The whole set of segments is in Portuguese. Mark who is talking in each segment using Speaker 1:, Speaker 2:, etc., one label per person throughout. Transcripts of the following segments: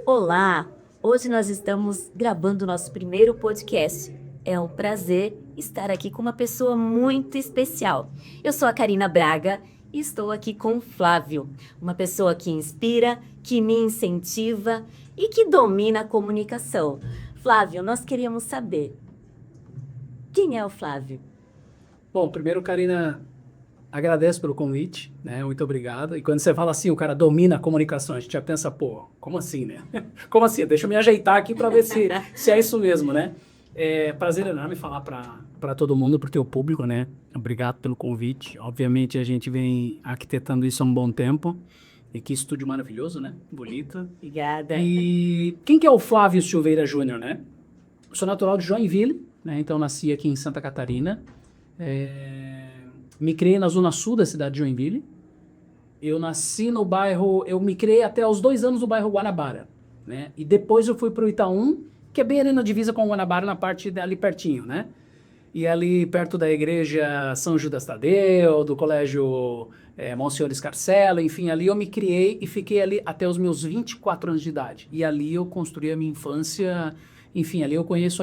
Speaker 1: Olá! Hoje nós estamos gravando o nosso primeiro podcast. É um prazer estar aqui com uma pessoa muito especial. Eu sou a Karina Braga e estou aqui com o Flávio, uma pessoa que inspira, que me incentiva e que domina a comunicação. Flávio, nós queríamos saber, quem é o Flávio?
Speaker 2: Bom, primeiro, Karina, agradeço pelo convite, né? Muito obrigado. E quando você fala assim, o cara domina a comunicação, a gente já pensa, pô, como assim, né? Como assim? Deixa eu me ajeitar aqui para ver se é isso mesmo, né? É prazer enorme falar para todo mundo, para o teu público, né? Obrigado pelo convite. Obviamente, a gente vem arquitetando isso há um bom tempo. E que estúdio maravilhoso, né? Bonito.
Speaker 1: Obrigada.
Speaker 2: E quem que é o Flávio Silveira Júnior, né? Eu sou natural de Joinville, né? Então nasci aqui em Santa Catarina. Me criei na zona sul da cidade de Joinville. Eu nasci no bairro, eu me criei até aos 2 anos no bairro Guanabara, né? E depois eu fui para o Itaú, que é bem ali na divisa com o Guanabara, na parte ali pertinho, né? E ali perto da igreja São Judas Tadeu, do colégio Monsenhor Escarcelo, enfim, ali eu me criei e fiquei ali até os meus 24 anos de idade. E ali eu construí a minha infância, enfim, ali eu conheço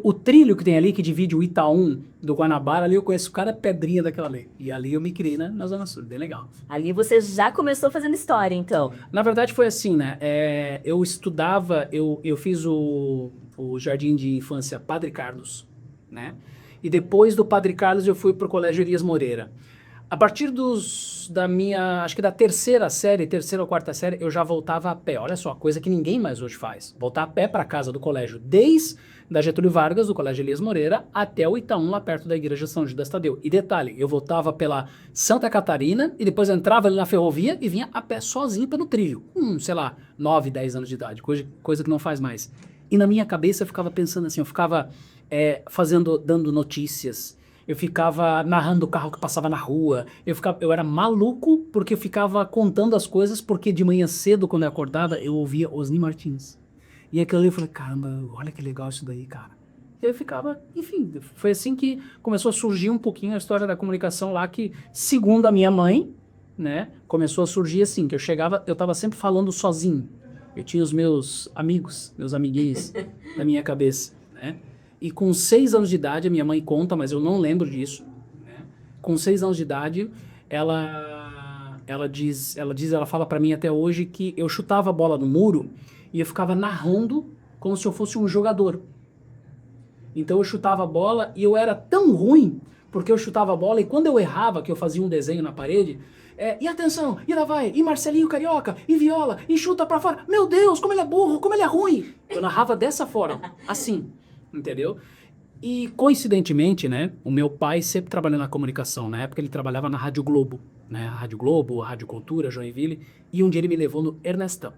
Speaker 2: o trilho que tem ali, que divide o Itaú do Guanabara, ali eu conheço cada pedrinha daquela ali. E ali eu me criei, né, na Zona Sul, bem legal.
Speaker 1: Ali você já começou fazendo história, então.
Speaker 2: Na verdade foi assim, né, eu estudava, eu fiz o Jardim de Infância Padre Carlos, né? E depois do Padre Carlos eu fui pro Colégio Elias Moreira. A partir da minha, acho que da terceira ou quarta série, eu já voltava a pé. Olha só, coisa que ninguém mais hoje faz. Voltar a pé para casa do colégio, desde da Getúlio Vargas, do Colégio Elias Moreira, até o Itaú, lá perto da igreja São Judas Tadeu. E detalhe, eu voltava pela Santa Catarina e depois entrava ali na ferrovia e vinha a pé sozinho pelo trilho. Sei lá, 9, 10 anos de idade, coisa que não faz mais. E na minha cabeça eu ficava pensando assim, eu ficava dando notícias, eu ficava narrando o carro que passava na rua, eu era maluco porque eu ficava contando as coisas, porque de manhã cedo, quando eu acordava, eu ouvia Osni Martins. E aquilo ali eu falei, caramba, olha que legal isso daí, cara. E eu ficava, enfim, foi assim que começou a surgir um pouquinho a história da comunicação lá, que, segundo a minha mãe, né, começou a surgir assim, que eu tava sempre falando sozinho. Eu tinha os meus amigos, meus amiguinhos na minha cabeça, né? E com 6 anos de idade, a minha mãe conta, mas eu não lembro disso, né? Com 6 anos de idade, ela fala pra mim até hoje que eu chutava a bola no muro e eu ficava narrando como se eu fosse um jogador. Então eu chutava a bola e eu era tão ruim porque eu chutava a bola e quando eu errava, que eu fazia um desenho na parede, e atenção, e lá vai, e Marcelinho Carioca, e Viola, e chuta pra fora. Meu Deus, como ele é burro, como ele é ruim. Eu narrava dessa forma, assim, entendeu? E coincidentemente, né, o meu pai sempre trabalhou na comunicação. Na época ele trabalhava na Rádio Globo, né, Rádio Globo, Rádio Cultura, Joinville, e um dia ele me levou no Ernestão.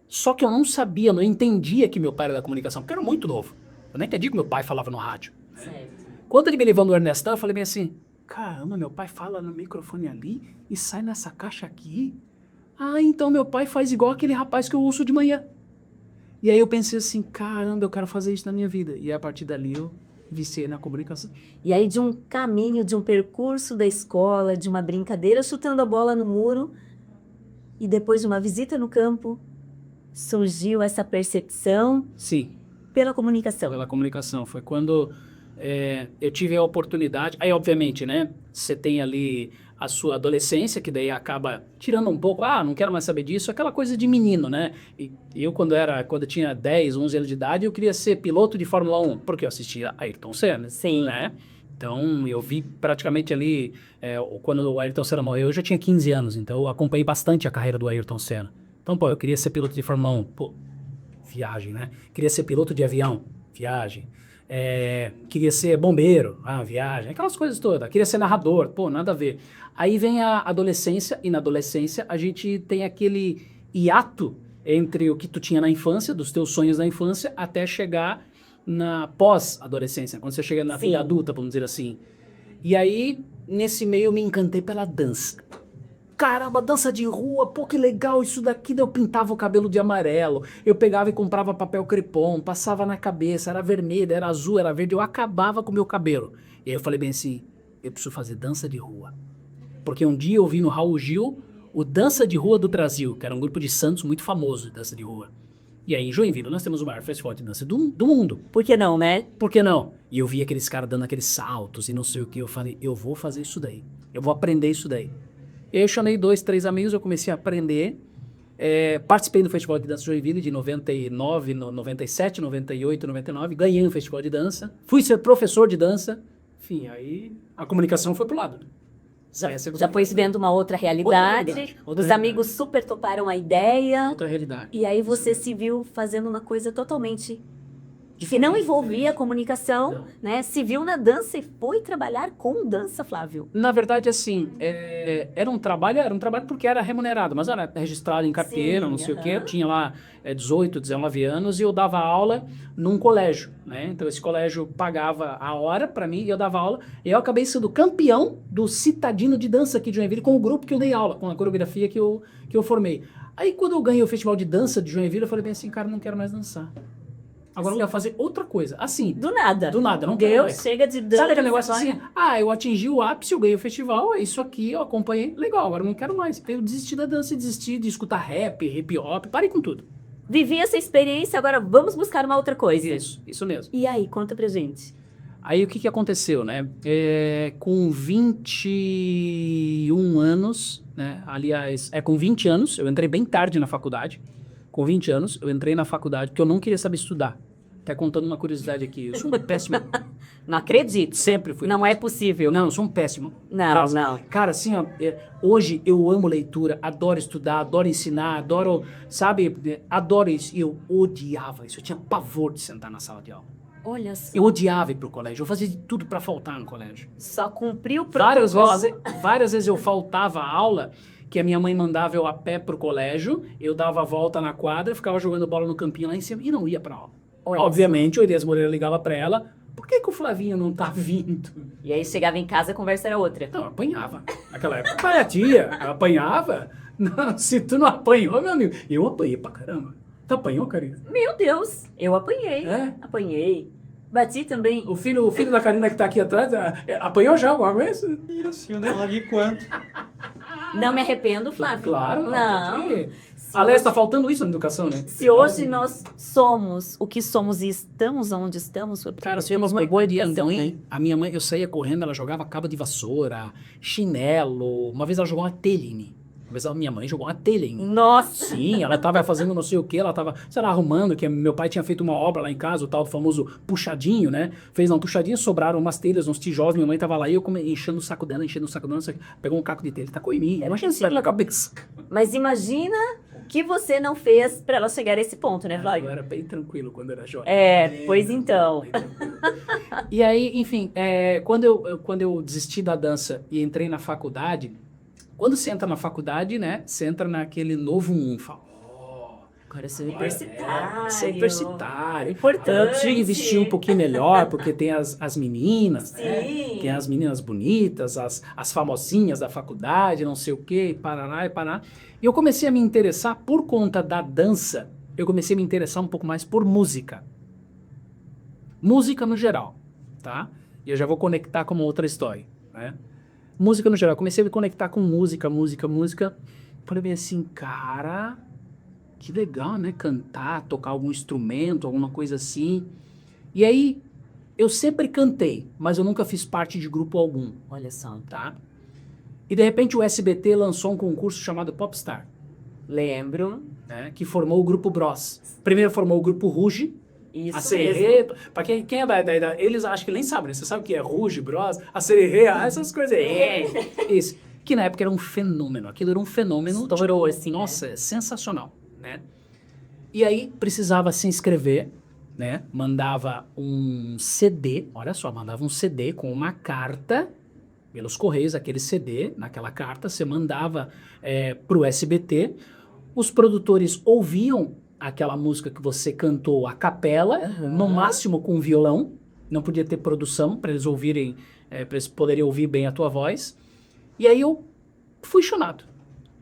Speaker 2: Só que eu não sabia, não entendia que meu pai era da comunicação, porque eu era muito novo. Eu não entendi que meu pai falava no rádio.
Speaker 1: Certo.
Speaker 2: Quando ele me levou no Ernestão, eu falei bem assim, caramba, meu pai fala no microfone ali e sai nessa caixa aqui? Ah, então meu pai faz igual aquele rapaz que eu ouço de manhã. E aí eu pensei assim, caramba, eu quero fazer isso na minha vida. E a partir dali eu viciei na comunicação.
Speaker 1: E aí, de um caminho, de um percurso da escola, de uma brincadeira, chutando a bola no muro, e depois de uma visita no campo, surgiu essa percepção
Speaker 2: Sim,
Speaker 1: pela comunicação.
Speaker 2: pela comunicação. Foi quando eu tive a oportunidade. Aí, obviamente, né? Você tem ali a sua adolescência, que daí acaba tirando um pouco. Ah, não quero mais saber disso. Aquela coisa de menino, né? E eu, quando eu tinha 10, 11 anos de idade, eu queria ser piloto de Fórmula 1, porque eu assistia Ayrton Senna.
Speaker 1: Sim.
Speaker 2: Né? Então, eu vi praticamente ali, quando o Ayrton Senna morreu, eu já tinha 15 anos, então eu acompanhei bastante a carreira do Ayrton Senna. Então, pô, eu queria ser piloto de Fórmula 1, pô, viagem, né? Queria ser piloto de avião, viagem. Queria ser bombeiro, viagem, aquelas coisas todas. Queria ser narrador, pô, nada a ver. Aí vem a adolescência, e na adolescência a gente tem aquele hiato entre o que tu tinha na infância, dos teus sonhos da infância, até chegar na pós-adolescência, quando você chega na
Speaker 1: Sim.
Speaker 2: vida adulta, vamos dizer assim. E aí, nesse meio, eu me encantei pela dança. Caramba, dança de rua, pô, que legal isso daqui. Daí eu pintava o cabelo de amarelo, eu pegava e comprava papel crepom, passava na cabeça, era vermelho, era azul, era verde, eu acabava com o meu cabelo. E aí eu falei bem assim, eu preciso fazer dança de rua. Porque um dia eu vi no Raul Gil o Dança de Rua do Brasil, que era um grupo de Santos muito famoso de dança de rua. E aí em Joinville nós temos o maior festival de dança do mundo.
Speaker 1: Por que não, né?
Speaker 2: Por que não? E eu vi aqueles caras dando aqueles saltos e não sei o que. Eu falei, eu vou fazer isso daí. Eu vou aprender isso daí. E aí eu chamei 2, 3 amigos, eu comecei a aprender. Participei do Festival de Dança de Joinville de 99, 97, 98, 99. Ganhei um festival de dança. Fui ser professor de dança. Enfim, aí a comunicação foi pro lado.
Speaker 1: Já foi vendo uma outra realidade.
Speaker 2: Outra
Speaker 1: Os
Speaker 2: realidade.
Speaker 1: amigos super toparam a ideia.
Speaker 2: Outra realidade.
Speaker 1: E aí você se viu fazendo uma coisa totalmente que não envolvia comunicação, né? Se viu na dança e foi trabalhar com dança, Flávio.
Speaker 2: Na verdade, assim, era um trabalho porque era remunerado, mas era registrado em carteira,
Speaker 1: Sim,
Speaker 2: não sei o quê.
Speaker 1: aham.
Speaker 2: Eu tinha lá 18, 19 anos e eu dava aula num colégio, né? Então esse colégio pagava a hora para mim e eu dava aula. E eu acabei sendo campeão do Citadino de Dança aqui de Joinville com o grupo que eu dei aula, com a coreografia que eu formei. Aí quando eu ganhei o Festival de Dança de Joinville, eu falei bem assim, cara, não quero mais dançar. Agora eu quero fazer outra coisa. Assim,
Speaker 1: Do nada.
Speaker 2: do nada, não quero
Speaker 1: Deus
Speaker 2: mais.
Speaker 1: chega de dança.
Speaker 2: Sabe aquele negócio assim? Eu atingi o ápice, eu ganhei o festival, é isso aqui, eu acompanhei, legal, agora eu não quero mais. Eu desisti da dança, desisti de escutar rap, hip hop, parei com tudo.
Speaker 1: Vivi essa experiência, agora vamos buscar uma outra coisa.
Speaker 2: Isso mesmo.
Speaker 1: E aí, conta pra gente.
Speaker 2: Aí o que aconteceu, né? Com 21 anos, né? Aliás, com 20 anos, eu entrei bem tarde na faculdade. Com 20 anos, eu entrei na faculdade porque eu não queria saber estudar. Até contando uma curiosidade aqui, eu sou um péssimo.
Speaker 1: Não acredito.
Speaker 2: Sempre fui.
Speaker 1: Não é possível.
Speaker 2: Não, eu sou um péssimo.
Speaker 1: Não.
Speaker 2: Cara, assim, ó, hoje eu amo leitura, adoro estudar, adoro ensinar, adoro, sabe, adoro isso. E eu odiava isso, eu tinha pavor de sentar na sala de aula.
Speaker 1: Olha só.
Speaker 2: Eu odiava ir pro colégio, eu fazia de tudo pra faltar no colégio.
Speaker 1: Só cumpriu o
Speaker 2: Várias
Speaker 1: protocolo.
Speaker 2: vezes eu faltava a aula, que a minha mãe mandava eu a pé pro colégio, eu dava a volta na quadra, ficava jogando bola no campinho lá em cima e não ia pra aula.
Speaker 1: Olha
Speaker 2: Obviamente, o Elias Moreira ligava pra ela, por que o Flavinho não tá vindo?
Speaker 1: E aí chegava em casa, a conversa era outra.
Speaker 2: Não, apanhava. Naquela época, pai, a tia, apanhava. Não, se tu não apanhou, meu amigo, eu apanhei pra caramba. Tu apanhou, Karina?
Speaker 1: Meu Deus, eu apanhei.
Speaker 2: É?
Speaker 1: Apanhei. Bati também.
Speaker 2: O filho da Karina que tá aqui atrás, apanhou já alguma vez?
Speaker 3: Isso, eu nem larguei quanto.
Speaker 1: Não me arrependo, Flávio.
Speaker 2: Claro.
Speaker 1: Não.
Speaker 2: Aliás, tá faltando isso na educação, né?
Speaker 1: Se hoje nós somos o que somos e estamos onde estamos, foi porque
Speaker 2: Cara,
Speaker 1: nós
Speaker 2: se
Speaker 1: tivemos
Speaker 2: uma
Speaker 1: uma
Speaker 2: boa
Speaker 1: boa educação,
Speaker 2: hein?
Speaker 1: né?
Speaker 2: A minha mãe, eu saía correndo, ela jogava cabo de vassoura, chinelo. Uma vez ela jogou uma telha em mim. Uma vez a minha mãe jogou uma telha em mim.
Speaker 1: Nossa!
Speaker 2: Sim, ela tava fazendo não sei o que, ela tava, sei lá, arrumando, que meu pai tinha feito uma obra lá em casa, o tal do famoso puxadinho, né? Fez um puxadinho, sobraram umas telhas, uns tijolos, minha mãe tava lá e eu enchendo o saco dela, pegou um caco de telha e tacou em mim. Imagina isso na cabeça.
Speaker 1: Mas imagina o que você não fez pra ela chegar a esse ponto, né,
Speaker 2: Eu
Speaker 1: Flávio?
Speaker 2: era bem tranquilo quando era jovem.
Speaker 1: Pois então.
Speaker 2: Bem tranquilo. E aí, enfim, quando eu desisti da dança e entrei na faculdade, quando você entra na faculdade, né, você entra naquele novo mundo, fala,
Speaker 1: Agora eu sou universitário.
Speaker 2: você é universitário.
Speaker 1: Importante.
Speaker 2: Eu preciso vestir um pouquinho melhor, porque tem as meninas, né?
Speaker 1: Sim.
Speaker 2: Tem as meninas bonitas, as famosinhas da faculdade, não sei o quê, e parará. E eu comecei a me interessar por conta da dança, eu comecei a me interessar um pouco mais por música. Música no geral, tá? E eu já vou conectar com uma outra história, né? Música no geral, eu comecei a me conectar com música. Falei bem assim, cara, que legal, né? Cantar, tocar algum instrumento, alguma coisa assim. E aí, eu sempre cantei, mas eu nunca fiz parte de grupo algum,
Speaker 1: Olha só.
Speaker 2: tá? E de repente o SBT lançou um concurso chamado Popstar,
Speaker 1: Lembro.
Speaker 2: né? Que formou o grupo Bros. Primeiro formou o grupo Ruge,
Speaker 1: Isso
Speaker 2: a
Speaker 1: mesmo.
Speaker 2: Sererê, pra quem é da eles acham que nem sabem, né? Você sabe o que é Ruge, Bros, a Sererê, essas coisas aí. Isso. Que na época era um fenômeno. Aquilo era um fenômeno.
Speaker 1: Estourou, assim, né?
Speaker 2: Nossa, é sensacional, né? E aí precisava se inscrever, né? Mandava um CD, olha só, mandava um CD com uma carta pelos Correios, aquele CD, naquela carta, você mandava pro SBT, os produtores ouviam aquela música que você cantou a capela, no máximo com violão, não podia ter produção para eles ouvirem, para eles poderem ouvir bem a tua voz. E aí eu fui chamado.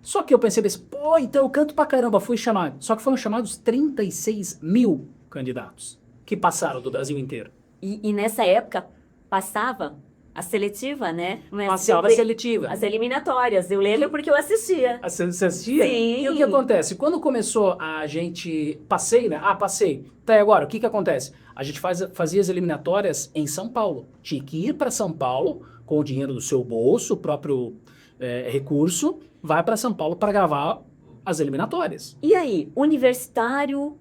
Speaker 2: Só que eu pensei assim, pô, então eu canto pra caramba, fui chamado. Só que foram chamados 36 mil candidatos que passaram do Brasil inteiro.
Speaker 1: E nessa época, passava A seletiva, né? Mas
Speaker 2: Passava a seletiva.
Speaker 1: As eliminatórias. Eu lembro porque eu assistia.
Speaker 2: Você assistia?
Speaker 1: Sim.
Speaker 2: E o que acontece? Quando começou a gente... Passei, né? Ah, passei. Tá, e agora? O que acontece? A gente fazia as eliminatórias em São Paulo. Tinha que ir para São Paulo com o dinheiro do seu bolso, o próprio recurso, vai para São Paulo para gravar as eliminatórias.
Speaker 1: E aí, universitário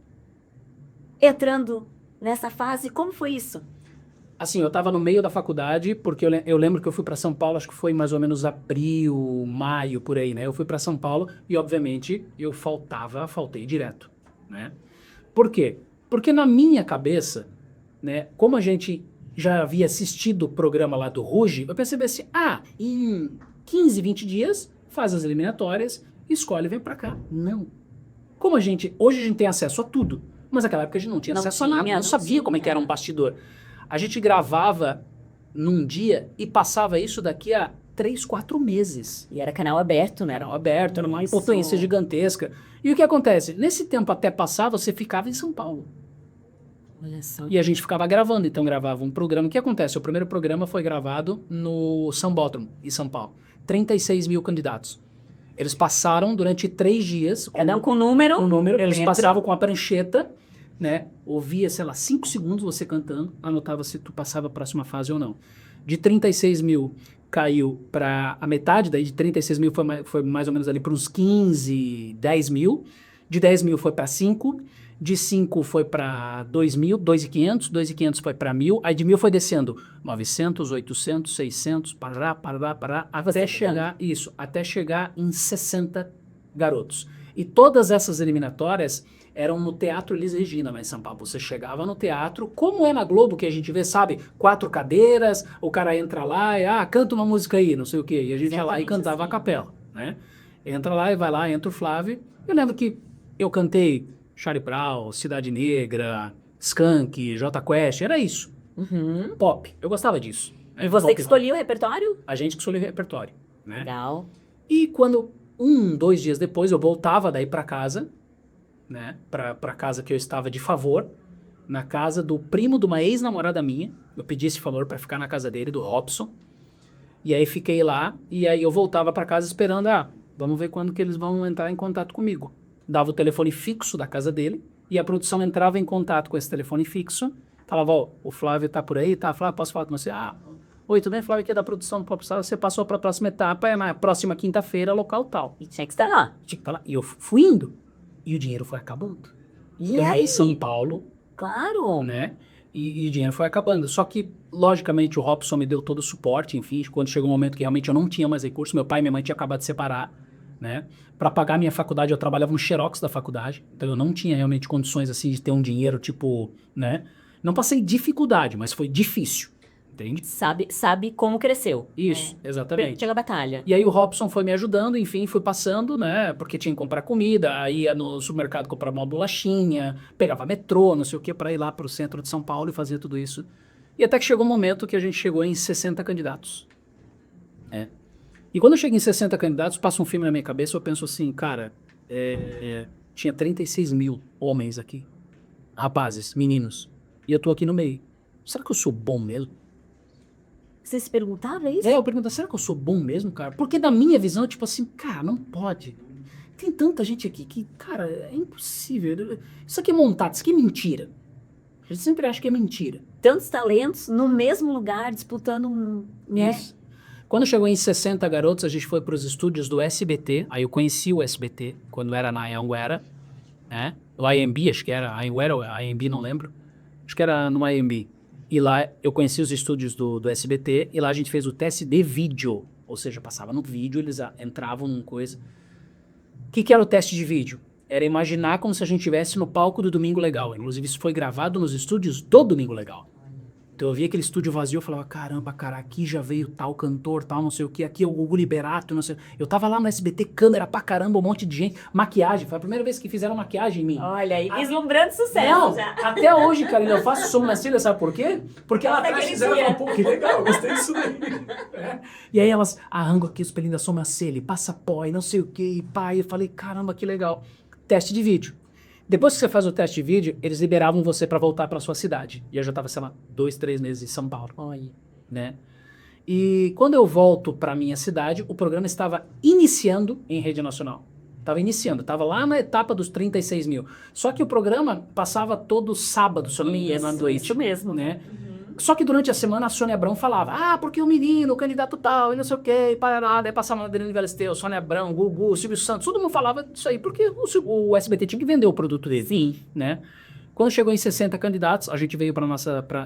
Speaker 1: entrando nessa fase, como foi isso?
Speaker 2: Assim, eu estava no meio da faculdade, porque eu lembro que eu fui para São Paulo, acho que foi mais ou menos abril, maio, por aí, né? Eu fui para São Paulo e, obviamente, eu faltei direto, né? Por quê? Porque na minha cabeça, né, como a gente já havia assistido o programa lá do Ruge, eu percebi assim, em 15, 20 dias, faz as eliminatórias, escolhe e vem pra cá. Não. Hoje a gente tem acesso a tudo, mas naquela época a gente não tinha acesso a nada, não sabia como é que era um bastidor. A gente gravava num dia e passava isso daqui a 3, 4 meses.
Speaker 1: E era canal aberto, né?
Speaker 2: Era aberto, era uma potência gigantesca. E o que acontece? Nesse tempo até passar, você ficava em São Paulo.
Speaker 1: Olha só.
Speaker 2: E a gente ficava gravando, então gravava um programa. O que acontece? O primeiro programa foi gravado no Sambódromo, em São Paulo. 36 mil candidatos. Eles passaram durante 3 dias.
Speaker 1: Cada um com número.
Speaker 2: Um número. Eles
Speaker 1: dentro.
Speaker 2: passavam com a prancheta, né? Ouvia, sei lá, 5 segundos você cantando, anotava se tu passava a próxima fase ou não. De 36 mil caiu para a metade, daí de 36 mil foi mais ou menos ali para uns 15, 10 mil. De 10 mil foi para 5. De 5 foi para 2.000, 2.500, 2.500 foi para 1.000, aí de 1.000 foi descendo 900, 800, 600, parará, até chegar em 60 garotos. E todas essas eliminatórias eram no Teatro Elis Regina, mas em São Paulo. Você chegava no teatro, como é na Globo que a gente vê, sabe? 4 cadeiras, o cara entra lá e, canta uma música aí, não sei o quê. E a gente ia lá e cantava a capela, né? Entra lá e vai lá, entra o Flávio. Eu lembro que eu cantei Charlie Brown, Cidade Negra, Skank, Jota Quest, era isso.
Speaker 1: Uhum.
Speaker 2: Pop. Eu gostava disso.
Speaker 1: E você
Speaker 2: Pop
Speaker 1: que escolhia o repertório?
Speaker 2: A gente que escolheu o repertório, né?
Speaker 1: Legal.
Speaker 2: E quando 2 dias depois eu voltava daí pra casa, né? Pra casa que eu estava de favor, na casa do primo de uma ex-namorada minha. Eu pedi esse favor pra ficar na casa dele, do Robson. E aí fiquei lá, e aí eu voltava pra casa esperando, vamos ver quando que eles vão entrar em contato comigo. Dava o telefone fixo da casa dele, e a produção entrava em contato com esse telefone fixo, falava, o Flávio tá por aí, tá? Flávio, posso falar com você? Oi, tudo bem? Flávio aqui é da produção do Popstar, você passou para a próxima etapa, é na próxima quinta-feira, local tal.
Speaker 1: E tinha que estar lá.
Speaker 2: Tinha que estar lá. E eu fui indo, e o dinheiro foi acabando.
Speaker 1: E
Speaker 2: eu
Speaker 1: aí?
Speaker 2: em São Paulo,
Speaker 1: Claro.
Speaker 2: né? E o dinheiro foi acabando. Só que, logicamente, o Robson me deu todo o suporte, enfim, quando chegou um momento que realmente eu não tinha mais recurso, meu pai e minha mãe tinham acabado de separar, né? Para pagar minha faculdade, eu trabalhava no Xerox da faculdade, então eu não tinha realmente condições, assim, de ter um dinheiro, tipo, né? Não passei dificuldade, mas foi difícil, entende?
Speaker 1: Sabe como cresceu.
Speaker 2: Isso, exatamente.
Speaker 1: Chega a batalha.
Speaker 2: E aí o Robson foi me ajudando, enfim, fui passando, né? Porque tinha que comprar comida, aí ia no supermercado comprar uma bolachinha, pegava metrô, não sei o que, para ir lá pro centro de São Paulo e fazer tudo isso. E até que chegou um momento que a gente chegou em 60 candidatos. E quando eu chego em 60 candidatos, passa um filme na minha cabeça, eu penso assim, cara, tinha 36 mil homens aqui, rapazes, meninos, e eu tô aqui no meio. Será que eu sou bom mesmo?
Speaker 1: Você se perguntava isso?
Speaker 2: Eu pergunto, será que eu sou bom mesmo, cara? Porque da minha visão, tipo assim, cara, não pode. Tem tanta gente aqui que, cara, é impossível. Isso aqui é montado, isso aqui é mentira. A gente sempre acha que é mentira.
Speaker 1: Tantos talentos no mesmo lugar, disputando né?
Speaker 2: Isso. Quando chegou em 60 garotos, a gente foi para os estúdios do SBT. Aí eu conheci o SBT, quando era na Anhanguera, né? O IMB, acho que era Anhanguera ou IMB, não lembro. Acho que era no IMB. E lá eu conheci os estúdios do SBT, e lá a gente fez o teste de vídeo. Ou seja, passava no vídeo, eles entravam numa coisa. O que era o teste de vídeo? Era imaginar como se a gente estivesse no palco do Domingo Legal. Inclusive, isso foi gravado nos estúdios do Domingo Legal. Então eu via aquele estúdio vazio, eu falava, caramba, cara, aqui já veio tal cantor, tal, não sei o que, aqui é o Gugu Liberato, não sei. Eu tava lá no SBT, câmera pra caramba, um monte de gente, maquiagem, foi a primeira vez que fizeram maquiagem em mim.
Speaker 1: Olha aí, vislumbrando sucesso
Speaker 2: Não,
Speaker 1: já.
Speaker 2: até hoje, cara, eu faço sobrancelha, sabe por quê? Porque lá atrás
Speaker 1: Daquele
Speaker 2: fizeram,
Speaker 1: dia.
Speaker 2: pô, que legal, gostei disso daí. E aí elas arrancam aqui os pelinhos da sobrancelha, passa pó e não sei o que, e pá, e eu falei, caramba, que legal. Teste de vídeo. Depois que você faz o teste de vídeo, eles liberavam você pra voltar pra sua cidade. E eu já tava, sei lá, 2, 3 meses em São Paulo,
Speaker 1: Olha.
Speaker 2: né? E quando eu volto para minha cidade, o programa estava iniciando em rede nacional. Estava lá na etapa dos 36 mil. Só que o programa passava todo sábado, se eu não me engano, à noite.
Speaker 1: Isso mesmo.
Speaker 2: Né? Só que durante a semana a Sônia Abrão falava, porque o menino, o candidato tal, e não sei o quê, e parará, daí passava na Adriane Galisteu, Sônia Abrão, Gugu, Silvio Santos, todo mundo falava disso aí, porque o SBT tinha que vender o produto dele.
Speaker 1: Sim.
Speaker 2: Né? Quando chegou em 60 candidatos, a gente veio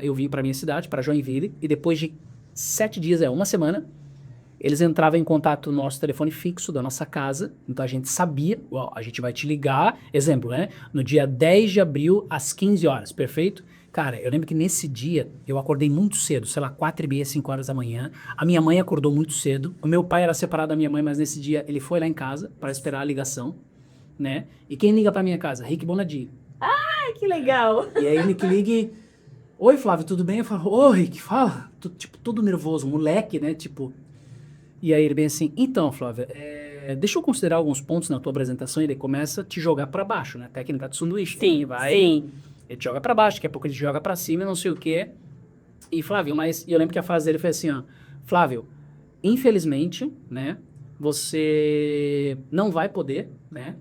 Speaker 2: eu vim para minha cidade, para Joinville, e depois de 7 dias, uma semana, eles entravam em contato no nosso telefone fixo da nossa casa, então a gente sabia, a gente vai te ligar, exemplo, né? No dia 10 de abril, às 15 horas, perfeito? Cara, eu lembro que nesse dia eu acordei muito cedo, sei lá, 4h30, 5 horas da manhã. A minha mãe acordou muito cedo. O meu pai era separado da minha mãe, mas nesse dia ele foi lá em casa para esperar a ligação, né? E quem liga para minha casa? Rick Bonadio.
Speaker 1: Ai, que legal.
Speaker 2: E aí ele que liga, oi Flávio, tudo bem? Eu falo, oi Rick, fala. Tipo, todo nervoso, moleque, né? Tipo, e aí ele bem assim, então Flávio, deixa eu considerar alguns pontos na tua apresentação. E ele começa a te jogar para baixo, né? Técnica de sanduíche.
Speaker 1: Sim,
Speaker 2: vai.
Speaker 1: sim.
Speaker 2: Ele te joga pra baixo, daqui a pouco ele te joga pra cima, não sei o quê. E Flávio, e eu lembro que a frase dele foi assim, Flávio, infelizmente, né, você não vai poder, né,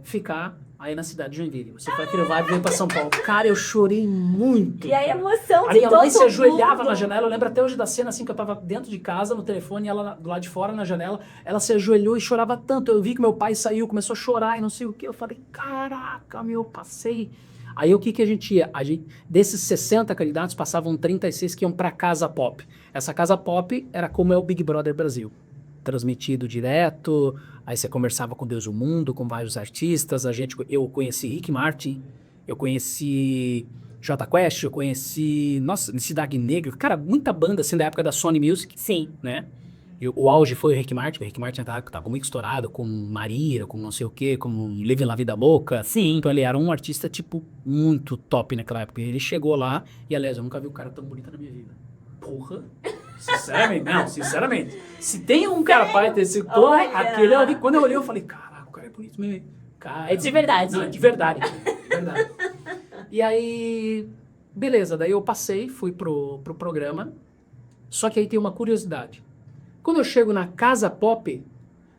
Speaker 2: ficar aí na cidade de Joinville. Você vai vir pra São Paulo. Cara, eu chorei muito.
Speaker 1: E a emoção
Speaker 2: A
Speaker 1: de
Speaker 2: minha
Speaker 1: todo
Speaker 2: mãe se ajoelhava
Speaker 1: mundo.
Speaker 2: na janela, eu lembro até hoje da cena, assim, que eu tava dentro de casa, no telefone, e ela do lado de fora, na janela, ela se ajoelhou e chorava tanto. Eu vi que meu pai saiu, começou a chorar e não sei o quê. Eu falei, caraca, meu, passei. Aí o que a gente ia? Desses 60 candidatos, passavam 36 que iam pra Casa Pop. Essa Casa Pop era como é o Big Brother Brasil. Transmitido direto, aí você conversava com Deus do Mundo, com vários artistas. Eu conheci Rick Martin, eu conheci Jota Quest, eu conheci, nossa, Cidade Negra. Cara, muita banda assim da época da Sony Music.
Speaker 1: Sim.
Speaker 2: Né? E o auge foi o Rick Martin. O Rick Martin tava muito estourado, com Maria, com não sei o quê, com Living La Vida Louca.
Speaker 1: Sim.
Speaker 2: Então ele era um artista, tipo, muito top naquela época. Ele chegou lá, e aliás, eu nunca vi um cara tão bonito na minha vida. Porra! Sinceramente, não, sinceramente. Se tem um cara pra ter esse tom, aquele ali, quando eu olhei, eu falei, caraca, o cara é bonito mesmo. Cara,
Speaker 1: É de verdade.
Speaker 2: Não, é de verdade. De verdade. E aí, beleza, daí eu passei, fui pro programa, só que aí tem uma curiosidade. Quando eu chego na Casa Pop,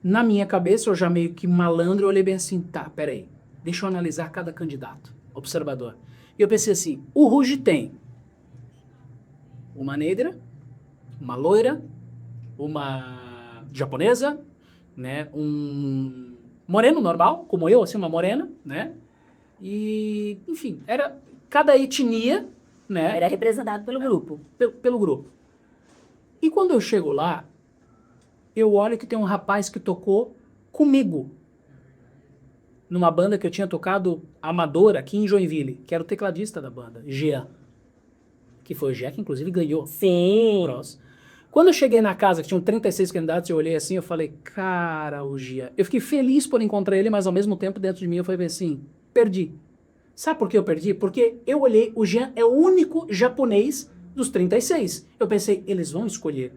Speaker 2: na minha cabeça, eu já meio que malandro, eu olhei bem assim, tá, peraí, deixa eu analisar cada candidato, observador. E eu pensei assim, o Ruge tem uma negra, uma loira, uma japonesa, né, um moreno normal, como eu, assim, uma morena, né, e, enfim, era cada etnia, né.
Speaker 1: Era representado pelo grupo.
Speaker 2: Pelo grupo. E quando eu chego lá, eu olho que tem um rapaz que tocou comigo numa banda que eu tinha tocado amador aqui em Joinville, que era o tecladista da banda, Jean. Que foi o Jean que inclusive ganhou.
Speaker 1: Sim.
Speaker 2: Quando eu cheguei na casa, que tinham 36 candidatos, eu olhei assim, eu falei, cara, o Jean. Eu fiquei feliz por encontrar ele, mas ao mesmo tempo dentro de mim eu falei assim, perdi. Sabe por que eu perdi? Porque eu olhei, o Jean é o único japonês dos 36. Eu pensei, eles vão escolher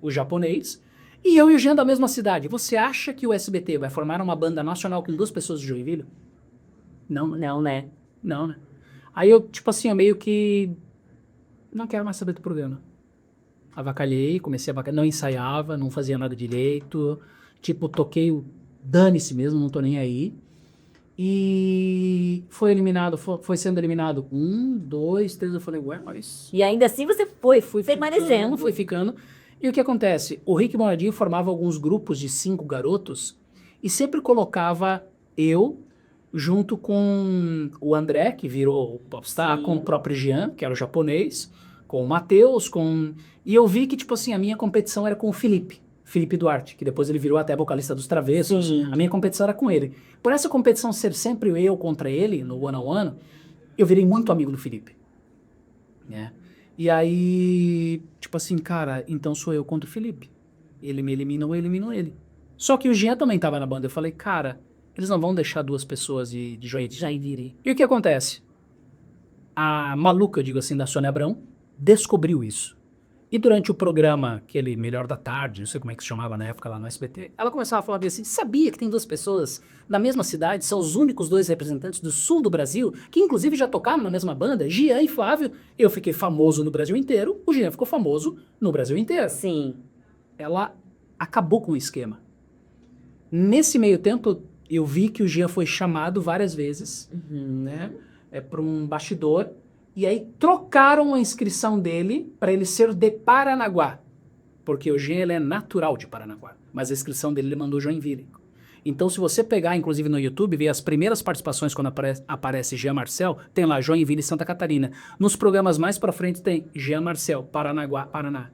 Speaker 2: o japonês. E eu e o Jean da mesma cidade. Você acha que o SBT vai formar uma banda nacional com 2 pessoas de Joinville? Não,
Speaker 1: Não, né?
Speaker 2: Não, né? Aí eu, tipo assim, eu meio que não quero mais saber do programa. Avacalhei, comecei a avacalhar, não ensaiava, não fazia nada direito. Tipo, toquei o dane-se mesmo, não tô nem aí. E foi sendo eliminado 1, 2, 3, eu falei, ué, mas...
Speaker 1: E ainda assim você fui permanecendo.
Speaker 2: Fui ficando. E o que acontece? O Rick Bonadio formava alguns grupos de 5 garotos e sempre colocava eu junto com o André, que virou popstar, com o próprio Jean, que era o japonês, com o Matheus, E eu vi que, tipo assim, a minha competição era com o Felipe Duarte, que depois ele virou até vocalista dos Travessos.
Speaker 1: Sim.
Speaker 2: A minha competição era com ele. Por essa competição ser sempre eu contra ele, no one-on-one, eu virei muito amigo do Felipe. Né? E aí, tipo assim, cara, então sou eu contra o Felipe. Ele me elimina ou eu elimino ele. Só que o Jean também tava na banda. Eu falei, cara, eles não vão deixar 2 pessoas de Joinville. E o que acontece? A maluca, eu digo assim, da Sônia Abrão, descobriu isso. E durante o programa, aquele Melhor da Tarde, não sei como é que se chamava na época lá no SBT, ela começava a falar assim, sabia que tem duas pessoas na mesma cidade, são os únicos dois representantes do sul do Brasil, que inclusive já tocaram na mesma banda, Jean e Flávio. Eu fiquei famoso no Brasil inteiro, o Jean ficou famoso no Brasil inteiro.
Speaker 1: Sim.
Speaker 2: Ela acabou com o esquema. Nesse meio tempo, eu vi que o Jean foi chamado várias vezes, né, para um bastidor, e aí trocaram a inscrição dele para ele ser de Paranaguá, porque o Jean ele é natural de Paranaguá, mas a inscrição dele ele mandou Joinville. Então, se você pegar, inclusive no YouTube, ver as primeiras participações quando aparece Jean Marcel, tem lá Joinville e Santa Catarina. Nos programas mais pra frente tem Jean Marcel, Paranaguá, Paraná.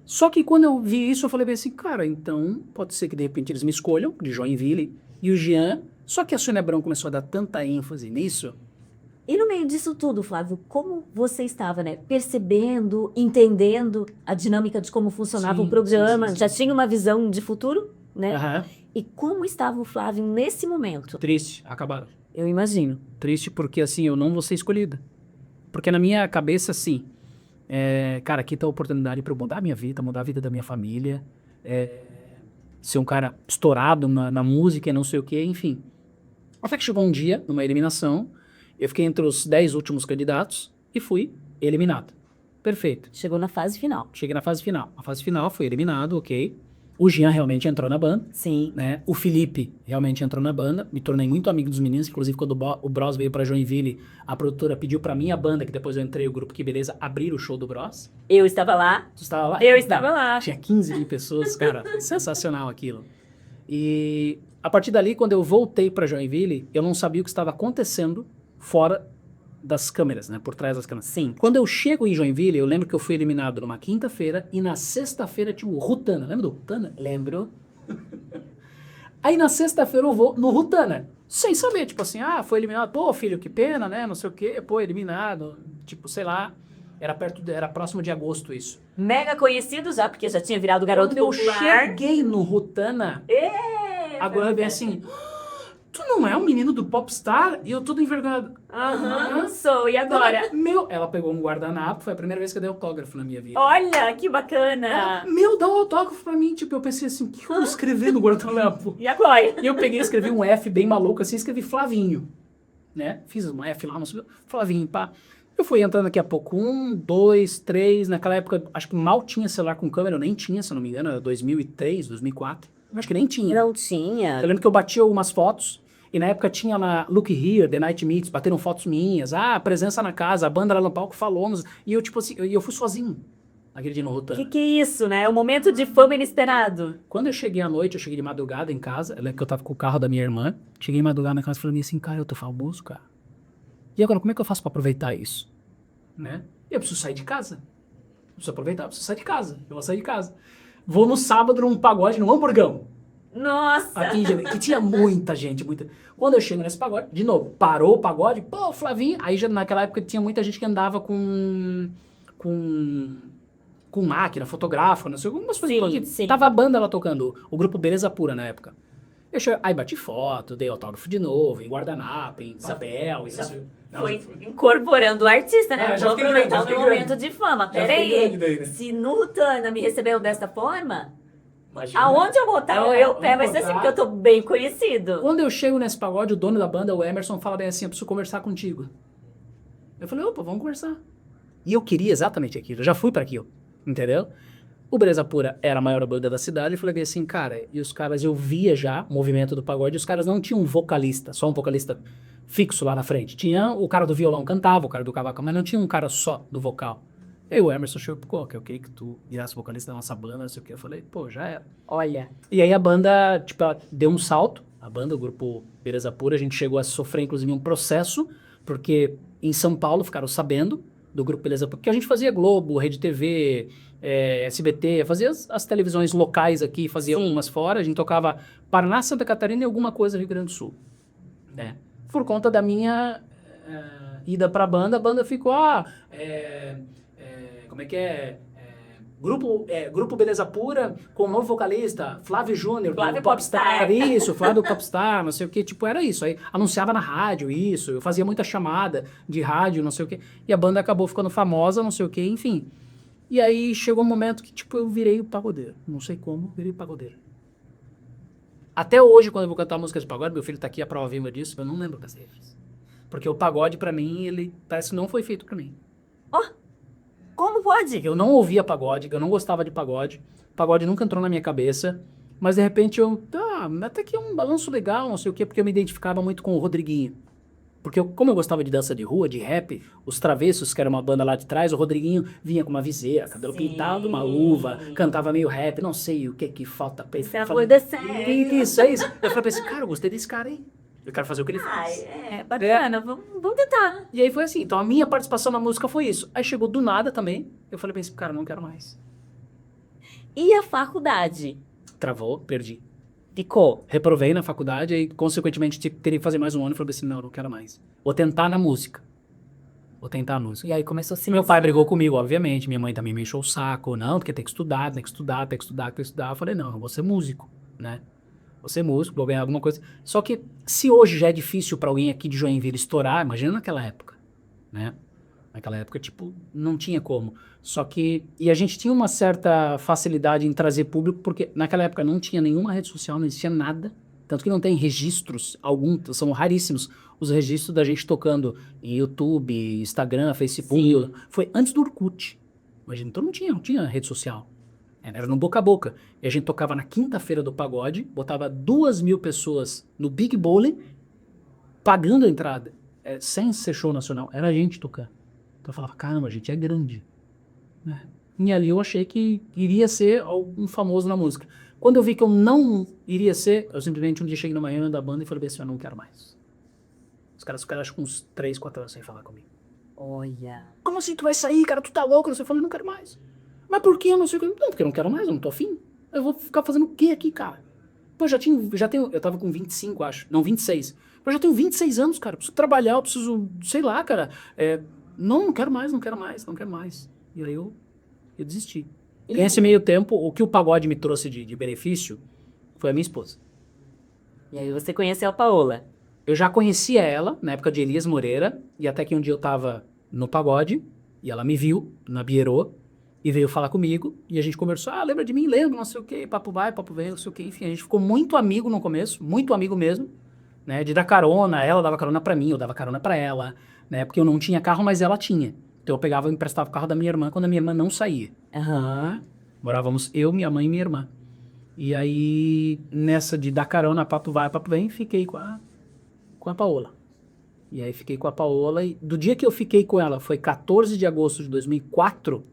Speaker 2: Só que quando eu vi isso, eu falei bem assim, cara, então pode ser que de repente eles me escolham, de Joinville, e o Jean. Só que a Sônia Abrão começou a dar tanta ênfase nisso.
Speaker 1: E no meio disso tudo, Flávio, como você estava, né? Percebendo, entendendo a dinâmica de como funcionava
Speaker 2: Sim,
Speaker 1: o programa,
Speaker 2: sim, sim,
Speaker 1: já
Speaker 2: sim.
Speaker 1: tinha uma visão de futuro, né?
Speaker 2: Aham.
Speaker 1: E como estava o Flávio nesse momento?
Speaker 2: Triste, acabaram.
Speaker 1: Eu imagino.
Speaker 2: Triste porque, assim, eu não vou ser escolhida. Porque na minha cabeça, assim, cara, aqui tá a oportunidade pra eu mudar a minha vida, mudar a vida da minha família, ser um cara estourado na música e não sei o quê, enfim. Até que chegou um dia, numa eliminação, eu fiquei entre os 10 últimos candidatos e fui eliminado. Perfeito.
Speaker 1: Chegou na fase final.
Speaker 2: Cheguei na fase final. A fase final fui eliminado, ok. O Jean realmente entrou na banda,
Speaker 1: Sim.
Speaker 2: né? O Felipe realmente entrou na banda. Me tornei muito amigo dos meninos. Inclusive, quando o Bros veio pra Joinville, a produtora pediu pra minha banda, que depois eu entrei, o grupo Que Beleza, abrir o show do Bros.
Speaker 1: Eu estava lá.
Speaker 2: Tu estava lá?
Speaker 1: Eu estava lá.
Speaker 2: Tinha 15 mil pessoas, cara. Sensacional aquilo. E a partir dali, quando eu voltei pra Joinville, eu não sabia o que estava acontecendo fora das câmeras, né? Por trás das câmeras.
Speaker 1: Sim.
Speaker 2: Quando eu chego em Joinville, eu lembro que eu fui eliminado numa quinta-feira e na sexta-feira tinha o Rutana. Lembra do Rutana?
Speaker 1: Lembro.
Speaker 2: Aí na sexta-feira eu vou no Rutana, sem saber, tipo assim, foi eliminado, pô, filho, que pena, né, não sei o quê, pô, eliminado, tipo, sei lá, era próximo de agosto isso.
Speaker 1: Mega conhecido já, porque já tinha virado garoto
Speaker 2: Quando eu
Speaker 1: popular.
Speaker 2: cheguei no Rutana, agora vem assim, tu não é um menino do Popstar? E eu todo envergonhado.
Speaker 1: Aham, sou. E agora?
Speaker 2: Ela pegou um guardanapo, foi a primeira vez que eu dei autógrafo na minha vida.
Speaker 1: Olha, que bacana.
Speaker 2: Dá um autógrafo pra mim, tipo, eu pensei assim, o que eu vou escrever no guardanapo?
Speaker 1: E agora?
Speaker 2: E eu peguei e escrevi um F bem maluco assim, escrevi Flavinho, né? Fiz um F lá, não sei, Flavinho, pá. Eu fui entrando daqui a pouco, 1, 2, 3, naquela época, acho que mal tinha celular com câmera, eu nem tinha, se eu não me engano, era 2003, 2004, eu acho que nem tinha.
Speaker 1: Não tinha.
Speaker 2: Eu lembro que eu bati umas fotos, e na época tinha lá, Look Here, The Night Meets, bateram fotos minhas, presença na casa, a banda lá no palco falou, e eu tipo assim, eu fui sozinho, naquele dia no Rutana.
Speaker 1: Que é isso, né? O momento de fama inesperado.
Speaker 2: Quando eu cheguei à noite, eu cheguei de madrugada em casa, eu lembro que eu tava com o carro da minha irmã, cheguei de madrugada na casa e falei assim, cara, eu tô famoso, cara. E agora, como é que eu faço pra aproveitar isso? Né? Eu preciso sair de casa. Eu preciso aproveitar, eu preciso sair de casa. Eu vou sair de casa. Vou no sábado num pagode, num hamburgão.
Speaker 1: Nossa!
Speaker 2: Aqui em Janeiro, que tinha muita gente, muita. Quando eu chego nesse pagode, de novo, parou o pagode, pô, Flavinho. Aí já naquela época tinha muita gente que andava com máquina fotográfica, não sei, algumas coisas.
Speaker 1: Sim.
Speaker 2: Tava a banda lá tocando, o grupo Beleza Pura na época. Aí bati foto, dei autógrafo de novo, em guardanapo, em papel, isso.
Speaker 1: Foi incorporando o artista, né?
Speaker 2: Já
Speaker 1: Vou
Speaker 2: fiquei
Speaker 1: aproveitar
Speaker 2: grande,
Speaker 1: o meu momento de fama.
Speaker 2: Já fiquei grande daí,
Speaker 1: Peraí,
Speaker 2: né?
Speaker 1: se no Rutana me recebeu dessa forma,
Speaker 2: Imagina.
Speaker 1: aonde eu vou estar? Vai ser assim, porque eu tô bem conhecido.
Speaker 2: Quando eu chego nesse pagode, o dono da banda, o Emerson, fala bem assim, eu preciso conversar contigo. Eu falei, opa, vamos conversar. E eu queria exatamente aquilo, eu já fui pra aquilo, entendeu? O Beleza Pura era a maior banda da cidade, eu falei assim, cara, e os caras, eu via já o movimento do pagode, os caras não tinham um vocalista, só um vocalista fixo lá na frente. Tinha o cara do violão cantava, o cara do cavaco, mas não tinha um cara só do vocal. E aí o Emerson chegou, pô, que eu queria que tu virasse vocalista da nossa banda, não sei o que. Eu falei, pô, já era.
Speaker 1: Olha.
Speaker 2: E aí a banda, tipo, ela deu um salto, a banda, o grupo Beleza Pura, a gente chegou a sofrer, inclusive, um processo, porque em São Paulo ficaram sabendo do grupo Beleza Pura, porque a gente fazia Globo, Rede TV, SBT, fazia as televisões locais aqui, fazia umas fora, a gente tocava Paraná, Santa Catarina e alguma coisa Rio Grande do Sul, né? Por conta da minha ida pra banda, a banda ficou, como é que é? Grupo Beleza Pura, com um novo vocalista, Flávio Júnior,
Speaker 1: Flávio
Speaker 2: do Popstar, isso, Flávio Popstar, não sei o que, tipo, era isso. Aí anunciava na rádio isso, eu fazia muita chamada de rádio, não sei o que, e a banda acabou ficando famosa, não sei o que, enfim. E aí chegou um momento que, tipo, eu virei o pagodeiro. Não sei como, virei pagodeiro. Até hoje, quando eu vou cantar música de pagode, meu filho tá aqui, a prova viva disso, eu não lembro das letras. Porque o pagode, pra mim, ele parece que não foi feito pra mim.
Speaker 1: Como pode?
Speaker 2: Eu não ouvia pagode, eu não gostava de pagode. Pagode nunca entrou na minha cabeça. Mas, de repente, até que é um balanço legal, não sei o quê, porque eu me identificava muito com o Rodriguinho. Porque como eu gostava de dança de rua, de rap, os Travessos, que era uma banda lá de trás, o Rodriguinho vinha com uma viseira, cabelo pintado, uma luva, cantava meio rap, não sei o que falta pra ele.
Speaker 1: Isso é amor da série.
Speaker 2: Isso, é isso. Eu falei assim, cara, eu gostei desse cara aí. Eu quero fazer o que ele faz.
Speaker 1: Bacana, vamos tentar.
Speaker 2: E aí foi assim, então a minha participação na música foi isso. Aí chegou do nada também, eu falei pra esse cara, não quero mais.
Speaker 1: E a faculdade?
Speaker 2: Travou, perdi.
Speaker 1: Ficou.
Speaker 2: Reprovei na faculdade e, consequentemente, teria que fazer mais um ano. E falei assim, não quero mais. Vou tentar na música.
Speaker 1: E aí começou assim.
Speaker 2: Meu pai brigou comigo, obviamente. Minha mãe também me encheu o saco. Não, porque tem que estudar, tem que estudar, tem que estudar, tem que estudar. Eu falei, não, eu vou ser músico, né? Vou ser músico, vou ganhar alguma coisa. Só que, se hoje já é difícil pra alguém aqui de Joinville estourar, imagina naquela época, né? Naquela época, tipo, não tinha como. Só que... E a gente tinha uma certa facilidade em trazer público, porque naquela época não tinha nenhuma rede social, não existia nada. Tanto que não tem registros, alguns, são raríssimos, os registros da gente tocando em YouTube, Instagram, Facebook.
Speaker 1: Sim.
Speaker 2: Foi antes do Orkut. Imagina, então não tinha rede social. Era no boca a boca. E a gente tocava na quinta-feira do pagode, botava 2.000 pessoas no Big Bowling, pagando a entrada. Sem ser show nacional, era a gente tocando. Então eu falava, caramba, a gente é grande. Né? E ali eu achei que iria ser um famoso na música. Quando eu vi que eu não iria ser, eu simplesmente um dia cheguei na manhã da banda e falei assim, eu não quero mais. Os caras ficaram acho que uns 3, 4 anos sem falar comigo.
Speaker 1: Olha.
Speaker 2: Como assim tu vai sair, cara? Tu tá louco? Eu falei, não quero mais. Mas por que? Eu não sei o que. Não, porque eu não quero mais, eu não tô afim. Eu vou ficar fazendo o que aqui, cara? Pô, já tenho, eu tava com 25, acho. Não, 26. Eu já tenho 26 anos, cara. Eu preciso trabalhar, eu preciso, sei lá, cara. Não quero mais, não quero mais, não quero mais. E aí eu desisti. E nesse meio tempo, o que o pagode me trouxe de benefício foi a minha esposa.
Speaker 1: E aí você conheceu a Paola.
Speaker 2: Eu já conhecia ela, na época de Elias Moreira, e até que um dia eu tava no pagode, e ela me viu na Bierô, e veio falar comigo, e a gente conversou, lembra de mim? Lembro, não sei o quê, papo vai, papo vem, não sei o quê, enfim, a gente ficou muito amigo no começo, muito amigo mesmo, né, de dar carona, ela dava carona pra mim, eu dava carona pra ela, né, porque eu não tinha carro, mas ela tinha. Então eu pegava e emprestava o carro da minha irmã quando a minha irmã não saía.
Speaker 1: Aham.
Speaker 2: Morávamos eu, minha mãe e minha irmã. E aí, nessa de dar carona, papo vai, papo vem, fiquei com a Paola. E aí fiquei com a Paola e do dia que eu fiquei com ela, foi 14 de agosto de 2004,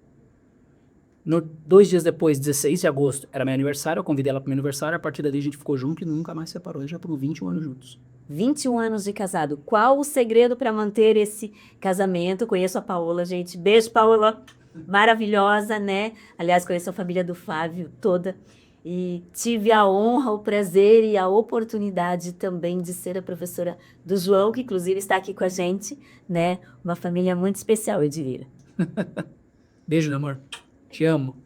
Speaker 2: 2 dias depois, 16 de agosto, era meu aniversário, eu convidei ela pro meu aniversário, a partir dali a gente ficou junto e nunca mais separou, já estamos 21 anos juntos.
Speaker 1: 21 anos de casado. Qual o segredo para manter esse casamento? Conheço a Paola, gente. Beijo, Paola. Maravilhosa, né? Aliás, conheço a família do Flávio toda. E tive a honra, o prazer e a oportunidade também de ser a professora do João, que inclusive está aqui com a gente, né? Uma família muito especial, eu diria.
Speaker 2: Beijo, meu amor. Te amo.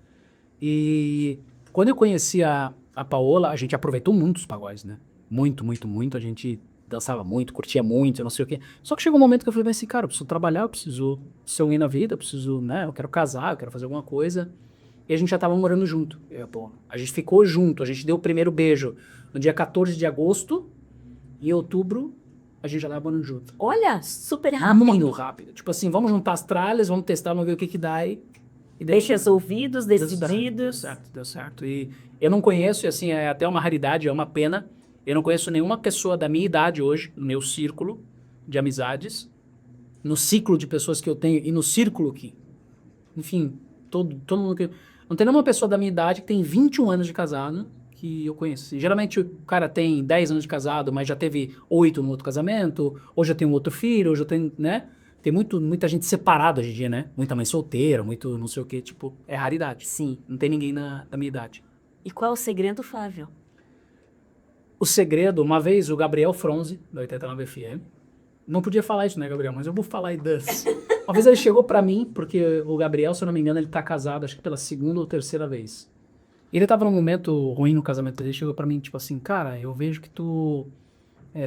Speaker 2: E quando eu conheci a Paola, a gente aproveitou muito os pagodes, né? Muito, muito, muito. A gente dançava muito, curtia muito, eu não sei o quê. Só que chegou um momento que eu falei assim, cara, eu preciso trabalhar, eu preciso ser alguém na vida, eu preciso, né? Eu quero casar, eu quero fazer alguma coisa. E a gente já tava morando junto, eu e a Paola. A gente ficou junto, a gente deu o primeiro beijo no dia 14 de agosto. E em outubro, a gente já tava morando junto.
Speaker 1: Olha, super rápido.
Speaker 2: Muito rápido. Tipo assim, vamos juntar as tralhas, vamos testar, vamos ver o que dá e
Speaker 1: Deixa os ouvidos decididos.
Speaker 2: Deu certo. E eu não conheço, e assim, é até uma raridade, é uma pena. Eu não conheço nenhuma pessoa da minha idade hoje, no meu círculo de amizades, no ciclo de pessoas que eu tenho e no círculo que, enfim, todo mundo que... Não tem nenhuma pessoa da minha idade que tem 21 anos de casado que eu conheço. E, geralmente o cara tem 10 anos de casado, mas já teve 8 no outro casamento, ou já tem um outro filho, ou já tem, né? Tem muita gente separada hoje em dia, né? Muita mãe solteira, muito não sei o quê, tipo, é raridade.
Speaker 1: Sim.
Speaker 2: Não tem ninguém da minha idade.
Speaker 1: E qual é o segredo, Flávio?
Speaker 2: O segredo, uma vez o Gabriel Fronzi, da 89 FM, não podia falar isso, né, Gabriel? Mas eu vou falar aí das... Uma vez ele chegou pra mim, porque o Gabriel, se eu não me engano, ele tá casado, acho que pela 2ª ou 3ª vez. Ele tava num momento ruim no casamento dele, chegou pra mim, tipo assim, cara, eu vejo que tu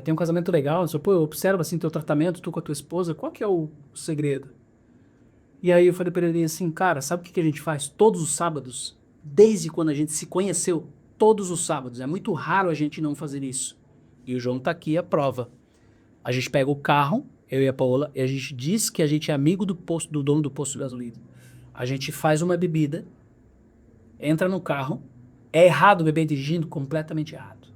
Speaker 2: tem um casamento legal, eu observo assim teu tratamento, tu com a tua esposa, qual que é o segredo? E aí eu falei pra ele assim, cara, sabe o que a gente faz todos os sábados? Desde quando a gente se conheceu, todos os sábados. É muito raro a gente não fazer isso. E o João tá aqui, a prova. A gente pega o carro, eu e a Paola, e a gente diz que a gente é amigo do dono do posto de gasolina. A gente faz uma bebida, entra no carro. É errado beber dirigindo? Completamente errado.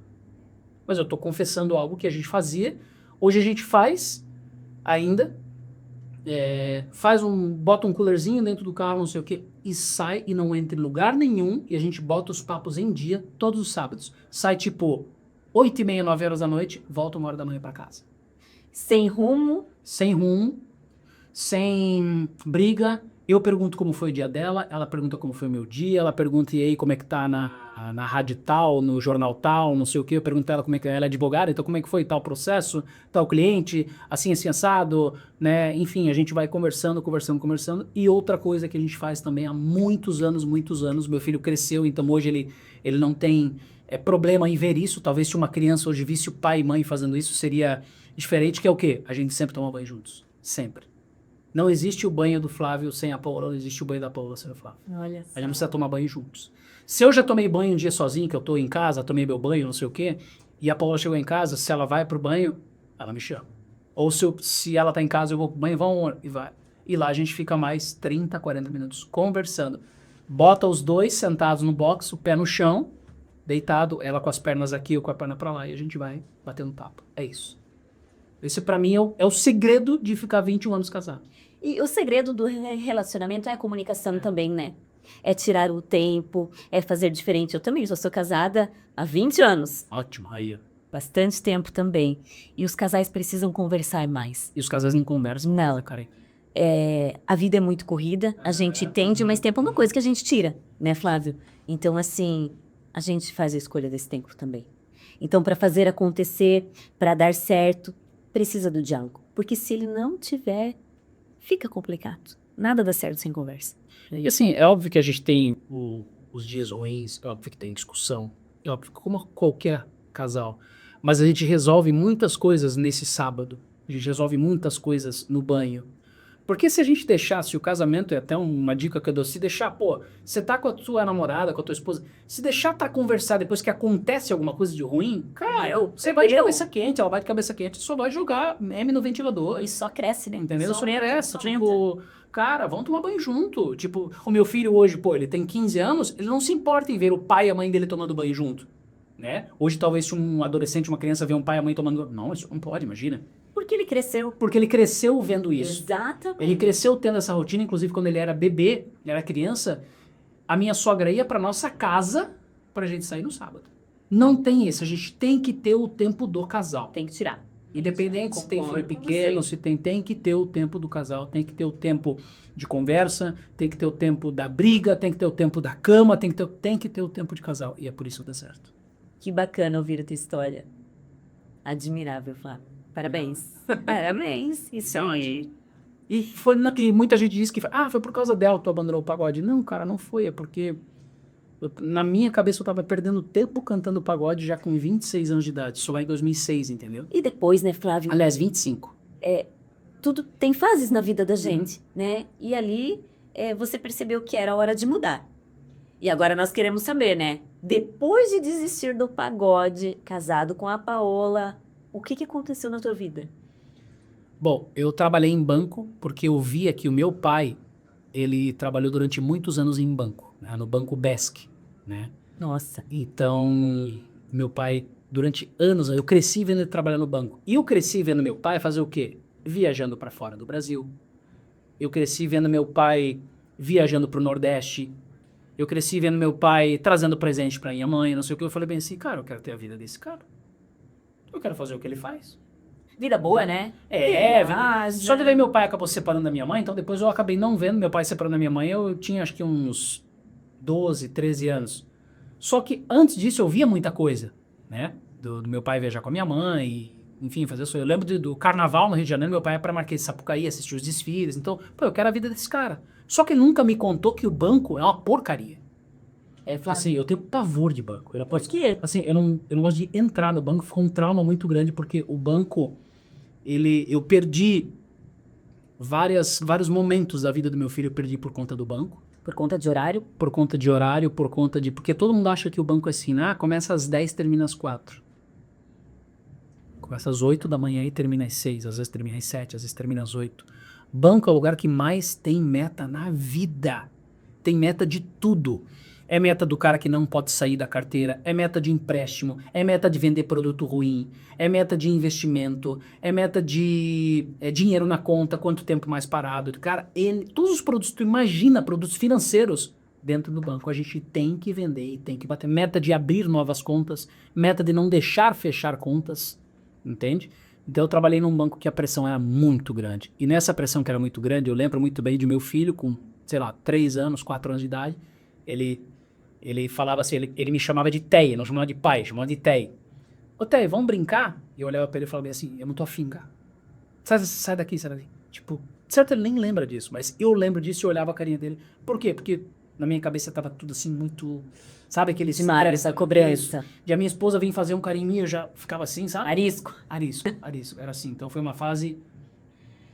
Speaker 2: Mas eu tô confessando algo que a gente fazia. Hoje a gente faz ainda. Bota um coolerzinho dentro do carro, não sei o que, e sai e não entra em lugar nenhum, e a gente bota os papos em dia todos os sábados. Sai tipo 8h30, 9h da noite, volta 1h da manhã pra casa.
Speaker 1: Sem rumo.
Speaker 2: Sem rumo, sem briga. Eu pergunto como foi o dia dela, ela pergunta como foi o meu dia, ela pergunta e aí como é que tá na rádio tal, no jornal tal, não sei o que. Eu pergunto a ela como é que ela é advogada, então como é que foi tal processo, tal cliente, assim assado, né? Enfim, a gente vai conversando. E outra coisa que a gente faz também há muitos anos, meu filho cresceu, então hoje ele não tem problema em ver isso. Talvez se uma criança hoje visse o pai e mãe fazendo isso, seria diferente, que é o quê? A gente sempre toma banho juntos, sempre. Não existe o banho do Flávio sem a Paola, não existe o banho da Paola sem o Flávio.
Speaker 1: Olha só.
Speaker 2: A gente precisa tomar banho juntos. Se eu já tomei banho um dia sozinho, que eu tô em casa, tomei meu banho, não sei o quê, e a Paola chegou em casa, se ela vai pro banho, ela me chama. Ou se ela tá em casa, eu vou pro banho, vamos, e vai. E lá a gente fica mais 30, 40 minutos conversando. Bota os dois sentados no box, o pé no chão, deitado, ela com as pernas aqui, eu com a perna pra lá, e a gente vai batendo papo. É isso. Esse pra mim é o segredo de ficar 21 anos casado.
Speaker 1: E o segredo do relacionamento é a comunicação também, né? É tirar o tempo, é fazer diferente. Eu também, sou casada há 20 anos.
Speaker 2: Ótimo, aí.
Speaker 1: Bastante tempo também. E os casais precisam conversar mais.
Speaker 2: E os casais não conversam?
Speaker 1: Não.
Speaker 2: Cara.
Speaker 1: A vida é muito corrida, a gente entende, mas tempo é uma coisa que a gente tira, né, Flávio? Então, assim, a gente faz a escolha desse tempo também. Então, para fazer acontecer, para dar certo, precisa do diálogo. Porque se ele não tiver, fica complicado. Nada dá certo sem conversa.
Speaker 2: E assim, é óbvio que a gente tem os dias ruins, é óbvio que tem discussão, é óbvio que como qualquer casal. Mas a gente resolve muitas coisas nesse sábado. A gente resolve muitas coisas no banho. Porque se a gente deixasse o casamento, é até uma dica que eu dou, se deixar, pô, você tá com a sua namorada, com a tua esposa, se deixar pra conversar depois que acontece alguma coisa de ruim, cara, você vai de cabeça quente, ela vai de cabeça quente, só vai jogar meme no ventilador.
Speaker 1: E só cresce, né?
Speaker 2: Entendeu? Só cresce, tipo, cara, vamos tomar banho junto. Tipo, o meu filho hoje, pô, ele tem 15 anos, ele não se importa em ver o pai e a mãe dele tomando banho junto, né? Hoje talvez se um adolescente, uma criança vê um pai e a mãe tomando banho, não, isso não pode, imagina.
Speaker 1: Porque ele cresceu.
Speaker 2: Porque ele cresceu vendo isso.
Speaker 1: Exatamente.
Speaker 2: Ele cresceu tendo essa rotina, inclusive quando ele era bebê, ele era criança, a minha sogra ia pra nossa casa pra gente sair no sábado. Não tem isso, a gente tem que ter o tempo do casal.
Speaker 1: Tem que tirar.
Speaker 2: Independente se tem filho pequeno, se tem que ter o tempo do casal, tem que ter o tempo de conversa, tem que ter o tempo da briga, tem que ter o tempo da cama, tem que ter o tempo de casal. E é por isso que dá certo.
Speaker 1: Que bacana ouvir a tua história. Admirável, Flávio. Parabéns. Parabéns. Isso aí.
Speaker 2: E foi naquele, muita gente diz que foi por causa dela que tu abandonou o pagode. Não, cara, não foi. É porque na minha cabeça eu tava perdendo tempo cantando pagode já com 26 anos de idade. Isso lá em 2006, entendeu?
Speaker 1: E depois, né, Flávio?
Speaker 2: Aliás, 25.
Speaker 1: Tudo tem fases na vida da gente, né? E ali você percebeu que era hora de mudar. E agora nós queremos saber, né? Depois de desistir do pagode, casado com a Paola, o que aconteceu na tua vida?
Speaker 2: Bom, eu trabalhei em banco porque eu via que o meu pai, ele trabalhou durante muitos anos em banco, né, no Banco Besc, né?
Speaker 1: Nossa.
Speaker 2: Então, meu pai, durante anos, eu cresci vendo ele trabalhar no banco. E eu cresci vendo meu pai fazer o quê? Viajando para fora do Brasil. Eu cresci vendo meu pai viajando para o Nordeste. Eu cresci vendo meu pai trazendo presente para minha mãe, não sei o que. Eu falei bem assim, cara, eu quero ter a vida desse cara. Eu quero fazer o que ele faz.
Speaker 1: Vida boa, né?
Speaker 2: Só de ver meu pai acabou se separando da minha mãe, então depois eu acabei não vendo meu pai se separando da minha mãe, eu tinha acho que uns 12, 13 anos. Só que antes disso eu via muita coisa, né? Do meu pai viajar com a minha mãe, enfim, fazer isso. Eu lembro do carnaval no Rio de Janeiro, meu pai ia pra Marquês de Sapucaí assistir os desfiles, então, pô, eu quero a vida desse cara. Só que ele nunca me contou que o banco é uma porcaria. Assim, eu tenho pavor de banco.
Speaker 1: Por quê?
Speaker 2: Assim, eu não gosto de entrar no banco, foi um trauma muito grande, porque o banco, eu perdi Vários momentos da vida do meu filho eu perdi por conta do banco.
Speaker 1: Por conta de horário?
Speaker 2: Por conta de horário, por conta de... Porque todo mundo acha que o banco é assim, começa às 10, termina às 4. Começa às 8 da manhã e termina às 6, às vezes termina às 7, às vezes termina às 8. Banco é o lugar que mais tem meta na vida. Tem meta de tudo. É meta do cara que não pode sair da carteira, é meta de empréstimo, é meta de vender produto ruim, é meta de investimento, é meta de dinheiro na conta, quanto tempo mais parado. Cara, todos os produtos, tu imagina, produtos financeiros dentro do banco, a gente tem que vender e tem que bater. Meta de abrir novas contas, meta de não deixar fechar contas, entende? Então eu trabalhei num banco que a pressão era muito grande. E nessa pressão que era muito grande, eu lembro muito bem de meu filho com, sei lá, 3 anos, 4 anos de idade, ele falava assim, ele me chamava de Tei, não chamava de pai, chamava de Tei. Ô Tei, vamos brincar? E eu olhava pra ele e falava assim, eu não tô afim, cara. Sai daqui, sai daqui. Tipo, certo, ele nem lembra disso, mas eu lembro disso e eu olhava a carinha dele. Por quê? Porque na minha cabeça tava tudo assim muito... Sabe aquele...
Speaker 1: Demais, essa cobrança.
Speaker 2: E a minha esposa vinha fazer um carinho em mim, eu já ficava assim, sabe?
Speaker 1: Arisco.
Speaker 2: Arisco. Era assim. Então foi uma fase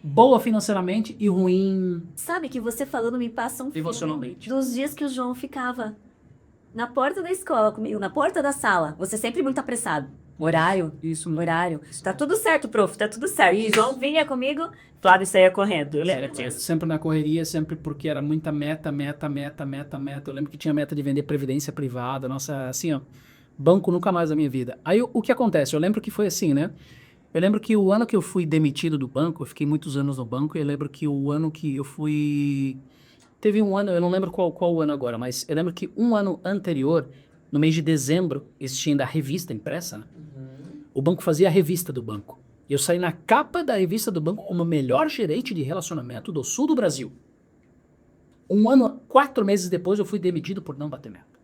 Speaker 2: boa financeiramente e ruim
Speaker 1: Sabe que você falando me passa um filme
Speaker 2: emocionalmente.
Speaker 1: dos dias que o João ficava na porta da escola comigo, na porta da sala. Você sempre muito apressado. Horário,
Speaker 2: Isso,
Speaker 1: horário. Tá tudo certo, prof, tá tudo certo. E o João vinha comigo, Flávio saía correndo. Eu lembro disso.
Speaker 2: Sempre na correria, sempre porque era muita meta. Eu lembro que tinha meta de vender previdência privada. Nossa, assim, ó, banco nunca mais na minha vida. Aí o que acontece? Eu lembro que foi assim, né? Eu lembro que o ano que eu fui demitido do banco, eu fiquei muitos anos no banco, e eu lembro que o ano que eu fui... Teve um ano, eu não lembro qual o ano agora, mas eu lembro que um ano anterior, no mês de dezembro, existia ainda a revista impressa, né? O banco fazia a revista do banco. E eu saí na capa da revista do banco como o melhor gerente de relacionamento do sul do Brasil. Um ano, 4 meses depois, eu fui demitido por não bater meta.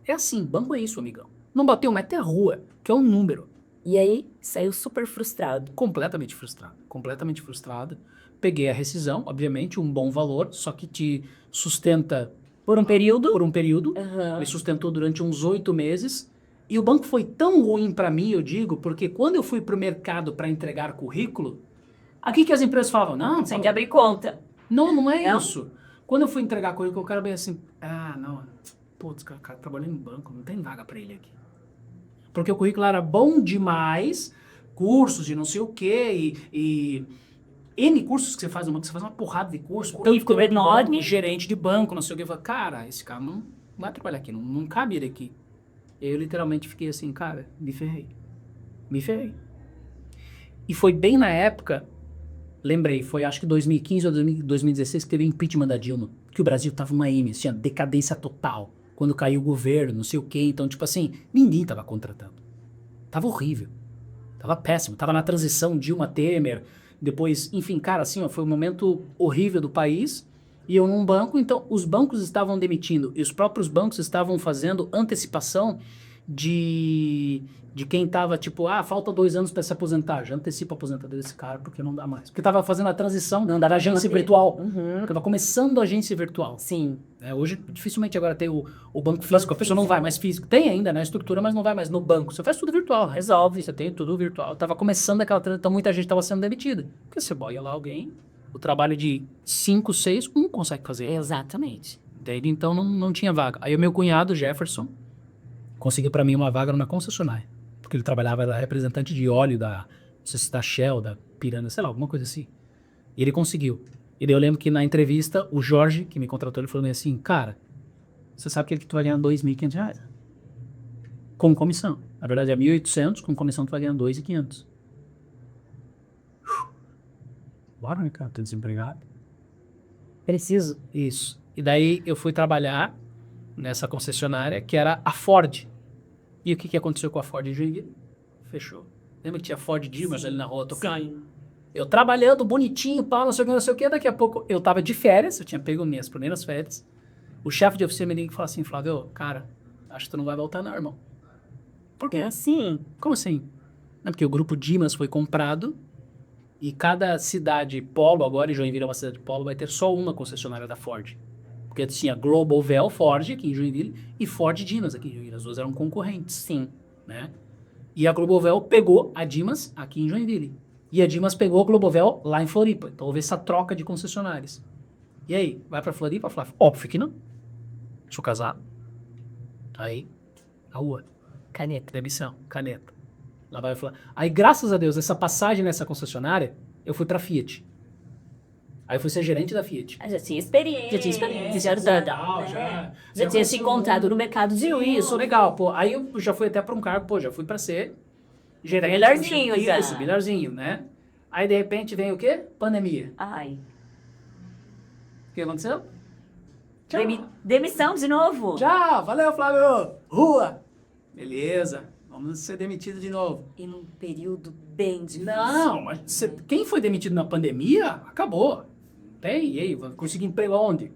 Speaker 2: É assim, banco é isso, amigão. Não bateu meta é rua, que é um número.
Speaker 1: E aí, saiu super frustrado.
Speaker 2: Completamente frustrado. Peguei a rescisão, obviamente, um bom valor, só que te sustenta
Speaker 1: Por um período?
Speaker 2: por um período.
Speaker 1: Aham.
Speaker 2: Me sustentou durante uns 8 meses. E o banco foi tão ruim para mim, eu digo, porque quando eu fui pro mercado para entregar currículo, aqui que as empresas falavam, não,
Speaker 1: Tem que abrir conta.
Speaker 2: não é
Speaker 1: Não?
Speaker 2: isso. Quando eu fui entregar currículo, o cara veio assim, não, putz, cara trabalhando em banco, não tem vaga para ele aqui. Porque o currículo era bom demais, cursos de não sei o quê, e N cursos que você faz no banco, você faz uma porrada de curso.
Speaker 1: Currículo enorme.
Speaker 2: Gerente de banco, não sei o quê. Eu falei, cara, esse cara não vai trabalhar aqui, não cabe ele aqui. Eu literalmente fiquei assim, cara, me ferrei. E foi bem na época, lembrei, foi acho que 2015 ou 2016 que teve o impeachment da Dilma, que o Brasil tava uma tinha decadência total. Quando caiu o governo, não sei o quê. Então, tipo assim, ninguém tava contratando. Tava horrível. Tava péssimo. Tava na transição Dilma-Temer. Depois, enfim, cara, assim, ó, foi um momento horrível do país. E eu num banco, então os bancos estavam demitindo. E os próprios bancos estavam fazendo antecipação de quem tava, tipo, falta 2 anos para se aposentar. Já antecipa a aposentadoria desse cara, porque não dá mais. Porque tava fazendo a transição da agência virtual.
Speaker 1: Uhum.
Speaker 2: Tava começando a agência virtual.
Speaker 1: Sim.
Speaker 2: Hoje, dificilmente agora tem o banco físico. A pessoa não vai mais físico. Tem ainda, né, a estrutura, mas não vai mais no banco. Você faz tudo virtual, resolve. Você tem tudo virtual. Tava começando aquela transição, então muita gente tava sendo demitida. Porque você boia lá alguém, o trabalho de 5, 6, um consegue fazer.
Speaker 1: Exatamente.
Speaker 2: Entende? Então não tinha vaga. Aí o meu cunhado, Jefferson, conseguiu para mim uma vaga numa concessionária. Porque ele trabalhava, era representante de óleo não sei se da Shell, da Pirana, sei lá, alguma coisa assim. E ele conseguiu. E daí eu lembro que na entrevista, o Jorge, que me contratou, ele falou assim, cara, você sabe que tu vai ganhar R$2.500? Com comissão. Na verdade é 1.800, com comissão tu vai ganhar 2.500. Bora, né, cara? Tô desempregado.
Speaker 1: Preciso.
Speaker 2: Isso. E daí eu fui trabalhar nessa concessionária, que era a Ford. E o que aconteceu com a Ford em Joinville? Fechou. Lembra que tinha Ford Dimas ali na rua tocando? Eu trabalhando bonitinho, pau, não sei o que. Daqui a pouco eu tava de férias, eu tinha pego minhas primeiras férias. O chefe de oficina me liga e fala assim, Flávio, cara, acho que tu não vai voltar não, irmão.
Speaker 1: Por quê? Assim.
Speaker 2: Como assim? Não, porque o grupo Dimas foi comprado e cada cidade polo, agora em Joinville é uma cidade polo, vai ter só uma concessionária da Ford. Porque tinha Global Vel Ford aqui em Joinville e Ford Dimas aqui em Joinville. As duas eram concorrentes.
Speaker 1: Sim.
Speaker 2: Né? E a Global Vel pegou a Dimas aqui em Joinville. E a Dimas pegou a Globovel lá em Floripa. Então houve essa troca de concessionárias. E aí, vai pra Floripa? Flávio? Óbvio que não. Sou casado. Aí, a rua.
Speaker 1: Caneta.
Speaker 2: Demissão, caneta. Lá vai falar. Aí, graças a Deus, essa passagem nessa concessionária, eu fui pra Fiat. Aí eu fui ser gerente da Fiat.
Speaker 1: Já tinha experiência.
Speaker 2: Já tinha experiência,
Speaker 1: Já, já tinha se encontrado no mercado de
Speaker 2: Isso, legal, pô. Aí eu já fui até pra um cargo, pô, já fui pra ser gerente.
Speaker 1: Melhorzinho já.
Speaker 2: Isso, melhorzinho, né? Aí, de repente, vem o quê? Pandemia.
Speaker 1: Ai.
Speaker 2: O que aconteceu? Tchau.
Speaker 1: Demissão de novo.
Speaker 2: Tchau, valeu, Flávio. Rua. Beleza, vamos ser demitidos de novo.
Speaker 1: E num período bem difícil.
Speaker 2: Não, mas quem foi demitido na pandemia, acabou. Tem, e aí, vai conseguir emprego aonde?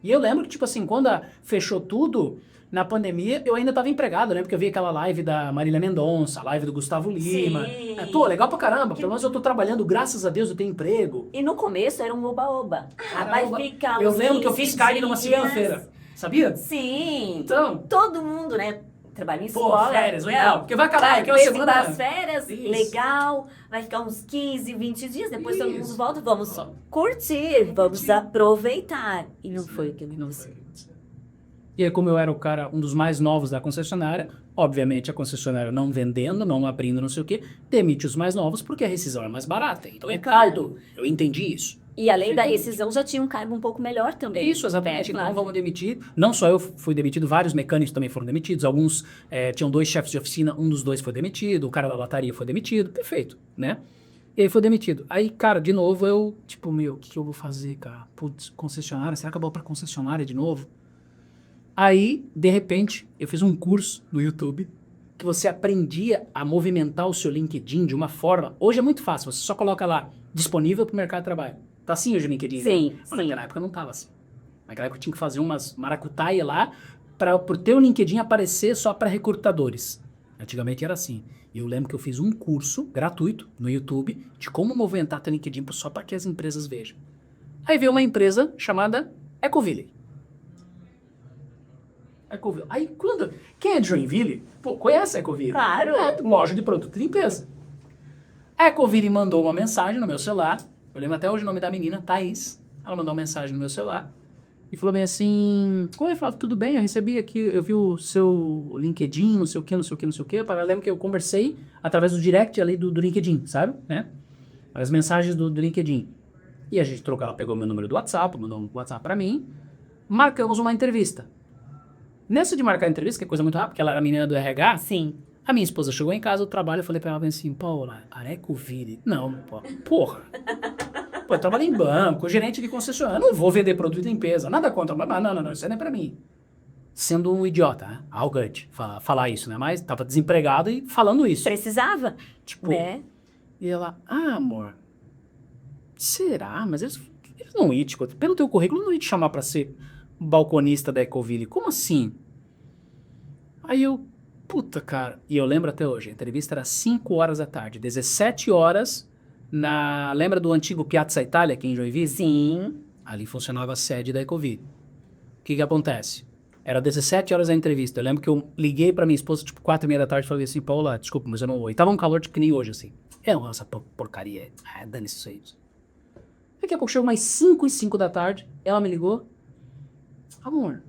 Speaker 2: E eu lembro que, tipo assim, quando fechou tudo, na pandemia, eu ainda tava empregado, né? Porque eu vi aquela live da Marília Mendonça, a live do Gustavo Lima.
Speaker 1: Sim.
Speaker 2: Pô, legal pra caramba, pelo menos eu tô trabalhando, graças a Deus eu tenho emprego.
Speaker 1: E no começo era um oba-oba. Vai ficar
Speaker 2: Eu
Speaker 1: uns
Speaker 2: lembro que eu
Speaker 1: 15
Speaker 2: fiz carne numa
Speaker 1: dias.
Speaker 2: segunda-feira, sabia?
Speaker 1: Sim.
Speaker 2: Então,
Speaker 1: Todo mundo, né? Trabalha em
Speaker 2: pô,
Speaker 1: escola.
Speaker 2: férias, legal, porque vai acabar,
Speaker 1: Vai,
Speaker 2: aquela
Speaker 1: mês
Speaker 2: semana...
Speaker 1: das férias,
Speaker 2: Isso.
Speaker 1: legal. Vai ficar uns 15, 20 dias, depois todo mundo
Speaker 2: Isso.
Speaker 1: volta. Vamos curtir, vamos aproveitar. E não foi o que
Speaker 2: Não
Speaker 1: aconteceu.
Speaker 2: foi. E aí, como eu era o cara, um dos mais novos da concessionária, obviamente a concessionária não vendendo, não abrindo, não sei o quê, demite os mais novos porque a rescisão é mais barata. Então é caro. Eu entendi isso.
Speaker 1: E além da rescisão, já tinha um cargo um pouco melhor também.
Speaker 2: Isso, exatamente.
Speaker 1: Claro.
Speaker 2: Então vamos demitir. Não só eu fui demitido, vários mecânicos também foram demitidos. Alguns tinham 2 chefes de oficina, um dos 2 foi demitido, o cara da lataria foi demitido. Perfeito, né? E aí foi demitido. Aí, cara, de novo eu, tipo, meu, o que eu vou fazer, cara? Putz, concessionária, será que eu vou pra concessionária de novo? Aí, de repente, eu fiz um curso no YouTube que você aprendia a movimentar o seu LinkedIn de uma forma... Hoje é muito fácil, você só coloca lá, disponível para o mercado de trabalho. Tá assim hoje o LinkedIn?
Speaker 1: Sim,
Speaker 2: né? Mas
Speaker 1: sim.
Speaker 2: naquela época não tava assim. Naquela época eu tinha que fazer umas maracutaia lá para o teu LinkedIn aparecer só para recrutadores. Antigamente era assim. E eu lembro que eu fiz um curso gratuito no YouTube de como movimentar teu LinkedIn só para que as empresas vejam. Aí veio uma empresa chamada Ecoville. Ecoville. Aí quando... Quem é de Joinville? Pô, conhece a Ecoville?
Speaker 1: Claro.
Speaker 2: É, loja de produto de limpeza. A Ecoville mandou uma mensagem no meu celular. Eu lembro até hoje o nome da menina, Thaís. Ela mandou uma mensagem no meu celular. E falou bem assim... Oi, Flávio, tudo bem? Eu recebi aqui, eu vi o seu LinkedIn, não sei o que, não sei o que, não sei o que. Eu lembro que eu conversei através do direct ali do LinkedIn, sabe? Né? As mensagens do LinkedIn. E a gente trocou, ela pegou meu número do WhatsApp, mandou um WhatsApp pra mim. Marcamos uma entrevista. Nessa de marcar a entrevista, que é coisa muito rápida, porque ela era a menina do RH,
Speaker 1: Sim.
Speaker 2: a minha esposa chegou em casa do trabalho, eu falei pra ela assim, Paula, a Ecoville... Não, porra. Pô, eu trabalho em banco, gerente de concessionária, eu não vou vender produto de limpeza, nada contra, mas não, isso não é pra mim. Sendo um idiota, né? Arrogante, falar isso, né? Mas tava desempregado e falando isso.
Speaker 1: Precisava,
Speaker 2: Tipo,
Speaker 1: né?
Speaker 2: E ela, amor, será? Mas eles não iam pelo teu currículo, não iam te chamar pra ser balconista da Ecoville. Como assim? Aí eu, puta, cara. E eu lembro até hoje, a entrevista era 5 horas da tarde, 17 horas lembra do antigo Piazza Itália aqui em Joinville?
Speaker 1: Sim.
Speaker 2: Ali funcionava a sede da Ecoville. O que acontece? Era 17 horas a entrevista. Eu lembro que eu liguei pra minha esposa, tipo, 4h30 da tarde, e falei assim, Paula, desculpa, mas eu não vou. E tava um calor de que nem hoje, assim. Essa porcaria. Dane-se isso aí. Daqui a pouco chegou mais 5h05 da tarde, ela me ligou. Amor,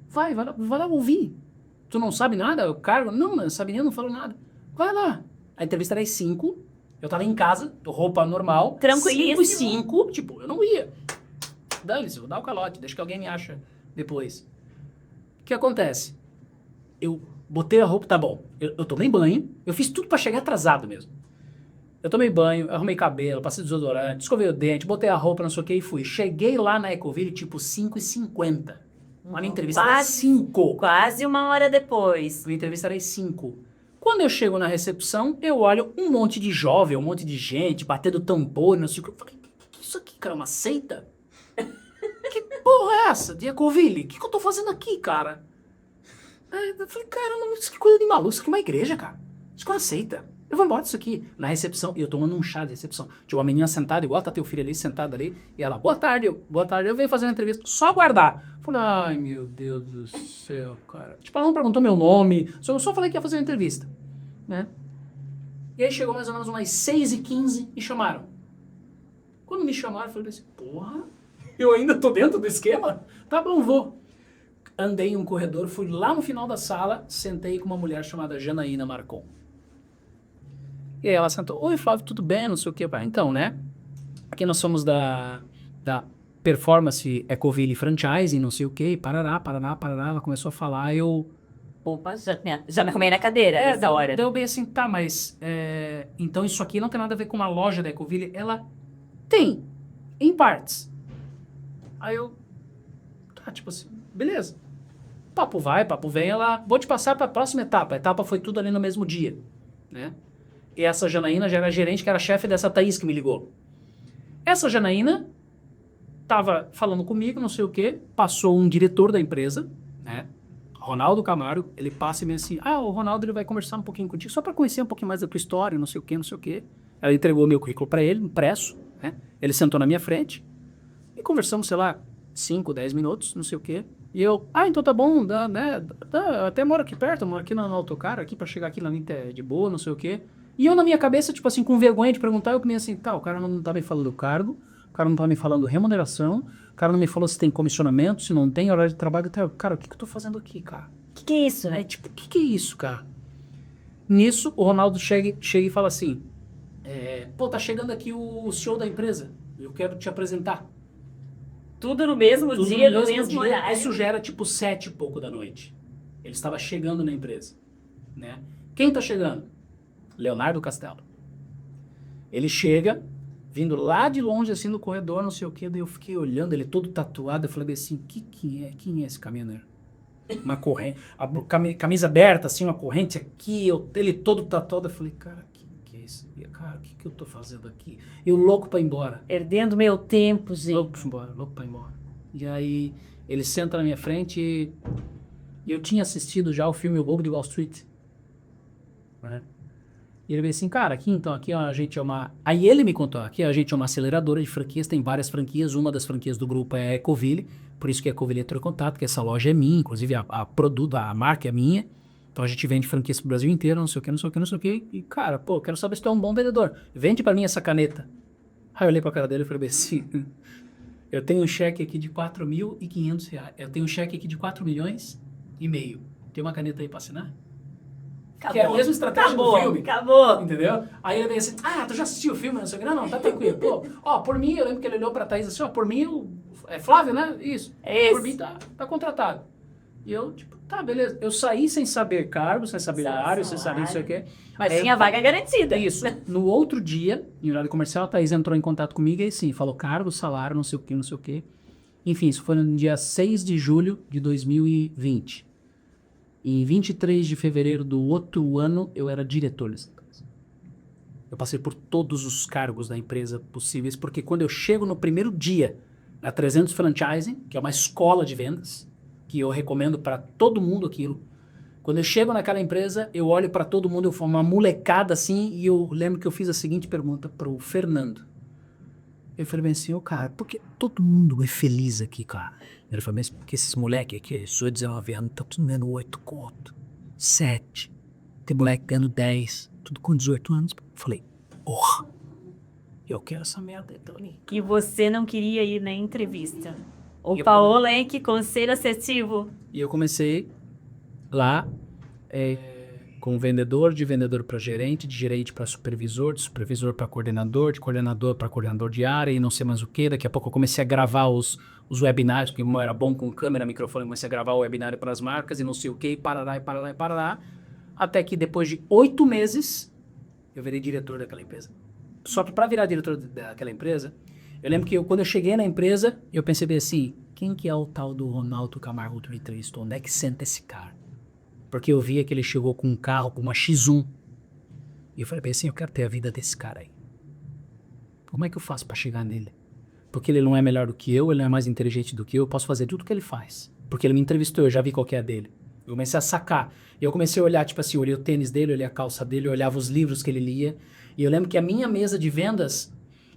Speaker 2: vai lá ouvir. Tu não sabe nada? Eu cargo? Não, não sabe nem, eu não falo nada. Vai lá. A entrevista era às 5, eu tava em casa, roupa normal.
Speaker 1: Tranquilíssimo.
Speaker 2: 5h05, tipo, eu não ia. Dane-se, vou dar o calote, deixa que alguém me acha depois. O que acontece? Eu botei a roupa, tá bom, eu tomei banho, eu fiz tudo pra chegar atrasado mesmo. Eu tomei banho, arrumei cabelo, passei desodorante, escovei o dente, botei a roupa, não sei o que e fui. Cheguei lá na Ecoville, tipo, 5h50. A minha entrevista era às 5.
Speaker 1: Quase uma hora depois.
Speaker 2: A minha entrevista era às 5. Quando eu chego na recepção, eu olho um monte de jovem, um monte de gente, batendo tambor, não sei o que. Eu falei, que isso aqui, cara, uma seita? Que porra é essa de Ecoville? O que eu tô fazendo aqui, cara? Aí eu falei, cara, não, isso que coisa de maluco, isso aqui é uma igreja, cara. Isso aqui é uma seita. Eu vou embora disso aqui. Na recepção, e eu tomando um chá de recepção. Tinha uma menina sentada, igual tá teu filho ali, sentada ali. E ela, boa tarde, eu venho fazer uma entrevista, só aguardar. Falei, ai meu Deus do céu, cara. Tipo, ela não perguntou meu nome, eu só falei que ia fazer uma entrevista, né? E aí chegou mais ou menos umas 6h15 e chamaram. Quando me chamaram, eu falei assim, porra, eu ainda tô dentro do esquema? Tá bom, vou. Andei em um corredor, fui lá no final da sala, sentei com uma mulher chamada Janaína Marcon. E aí ela sentou, oi Flávio, tudo bem? Não sei o que. Então, né? Aqui nós somos da Performance Ecoville Franchising, não sei o que, parará. Ela começou a falar,
Speaker 1: Opa, já me arrumei na cadeira nessa hora.
Speaker 2: Deu bem assim, tá, mas então isso aqui não tem nada a ver com uma loja da Ecoville. Ela tem, em partes. Aí eu, tá, tipo assim, beleza. Papo vai, papo vem, ela, vou te passar pra próxima etapa. A etapa foi tudo ali no mesmo dia, né? E essa Janaína já era gerente, que era chefe dessa Thaís que me ligou. Essa Janaína tava falando comigo, não sei o quê, passou um diretor da empresa, né? Ronaldo Camargo, ele passa e me assim, o Ronaldo ele vai conversar um pouquinho contigo, só para conhecer um pouquinho mais da tua história, não sei o quê. Ela entregou meu currículo para ele, impresso, né? Ele sentou na minha frente e conversamos, sei lá, 5, 10 minutos, não sei o quê. E eu, então tá bom, eu até moro aqui perto, moro aqui no autocar, aqui para chegar aqui na Nita é de boa, não sei o quê. E eu na minha cabeça, tipo assim, com vergonha de perguntar, eu pensei assim, o cara não tá me falando do cargo, o cara não tá me falando remuneração, o cara não me falou se tem comissionamento, se não tem horário de trabalho. Cara, o que eu tô fazendo aqui, cara?
Speaker 1: O que é isso, né?
Speaker 2: Tipo, o que é isso, cara? Nisso, o Ronaldo chega e fala assim, tá chegando aqui o CEO da empresa, eu quero te apresentar.
Speaker 1: Tudo no mesmo
Speaker 2: Tudo
Speaker 1: dia,
Speaker 2: no
Speaker 1: no
Speaker 2: mesmo
Speaker 1: mesmo
Speaker 2: dia.
Speaker 1: horário.
Speaker 2: Isso já era tipo 7 e pouco da noite. Ele estava chegando na empresa, né? Quem tá chegando? Leonardo Castelo. Ele chega, vindo lá de longe, assim, no corredor, não sei o quê, daí eu fiquei olhando, ele todo tatuado, eu falei assim, quem é esse caminhoneiro? Uma corrente, camisa aberta, assim, uma corrente aqui, ele todo tatuado, eu falei, cara, que é isso? Cara, o que eu tô fazendo aqui? Eu louco pra ir embora.
Speaker 1: Perdendo meu tempo, gente.
Speaker 2: Louco pra ir embora. E aí, ele senta na minha frente e eu tinha assistido já o filme O Lobo de Wall Street. Né? E ele veio assim, cara, aqui a gente é uma... Aí ele me contou, aqui a gente é uma aceleradora de franquias, tem várias franquias, uma das franquias do grupo é a Ecoville, por isso que a Ecoville entrou em contato, que essa loja é minha, inclusive a marca é minha, então a gente vende franquias pro Brasil inteiro, não sei o que, e cara, quero saber se tu é um bom vendedor, vende pra mim essa caneta. Aí eu olhei pra cara dele e falei assim, eu tenho um cheque aqui de R$4.500, eu tenho um cheque aqui de 4,5 milhões, tem uma caneta aí pra assinar?
Speaker 1: Acabou.
Speaker 2: Que é a mesma estratégia do filme.
Speaker 1: Acabou.
Speaker 2: Entendeu? Aí ele veio assim, tu já assistiu o filme? Não sei o que. Não, tá tranquilo. Por mim, eu lembro que ele olhou pra Thaís assim, por mim, é Flávio, né? Isso.
Speaker 1: É esse.
Speaker 2: Por mim, tá contratado. E eu, tipo, tá, beleza. Eu saí sem saber cargo, sem saber horário, sem saber isso aqui.
Speaker 1: Mas tinha vaga garantida.
Speaker 2: Isso. No outro dia, em horário comercial, a Thaís entrou em contato comigo e aí sim, falou cargo, salário, não sei o que. Enfim, isso foi no dia 6 de julho de 2020. Em 23 de fevereiro do outro ano, eu era diretor dessa empresa. Eu passei por todos os cargos da empresa possíveis, porque quando eu chego no primeiro dia na 300 Franchising, que é uma escola de vendas, que eu recomendo para todo mundo aquilo, quando eu chego naquela empresa, eu olho para todo mundo, eu formo uma molecada assim, e eu lembro que eu fiz a seguinte pergunta para o Fernando. Eu falei bem assim, cara, por que todo mundo é feliz aqui, cara? Ele falou, mas porque esses moleques aqui, sua 19 anos, estão tudo ganhando 8 conto, 7. Tem moleque ganhando 10, tudo com 18 anos. Eu falei, porra, eu quero essa merda, Tony.
Speaker 1: E você não queria ir na entrevista. O Paola, hein, que conselho assertivo.
Speaker 2: E eu comecei lá com vendedor, de vendedor para gerente, de gerente para supervisor, de supervisor para coordenador, de coordenador para coordenador de área e não sei mais o que. Daqui a pouco eu comecei a gravar os webinários, porque eu era bom com câmera, microfone, comecei a gravar o webinário para as marcas e não sei o que, parará. Até que depois de 8 meses, eu virei diretor daquela empresa. Só que para virar diretor daquela empresa, eu lembro que quando eu cheguei na empresa, eu pensei bem assim, quem que é o tal do Ronaldo Camargo 33? Onde é que senta esse cara? Porque eu via que ele chegou com um carro, com uma X1. E eu falei bem assim, eu quero ter a vida desse cara aí. Como é que eu faço para chegar nele? Porque ele não é melhor do que eu, ele não é mais inteligente do que eu posso fazer tudo o que ele faz. Porque ele me entrevistou, eu já vi qual que é a dele. Eu comecei a sacar. E eu comecei a olhar, tipo assim, eu olhei o tênis dele, eu olhei a calça dele, eu olhava os livros que ele lia. E eu lembro que a minha mesa de vendas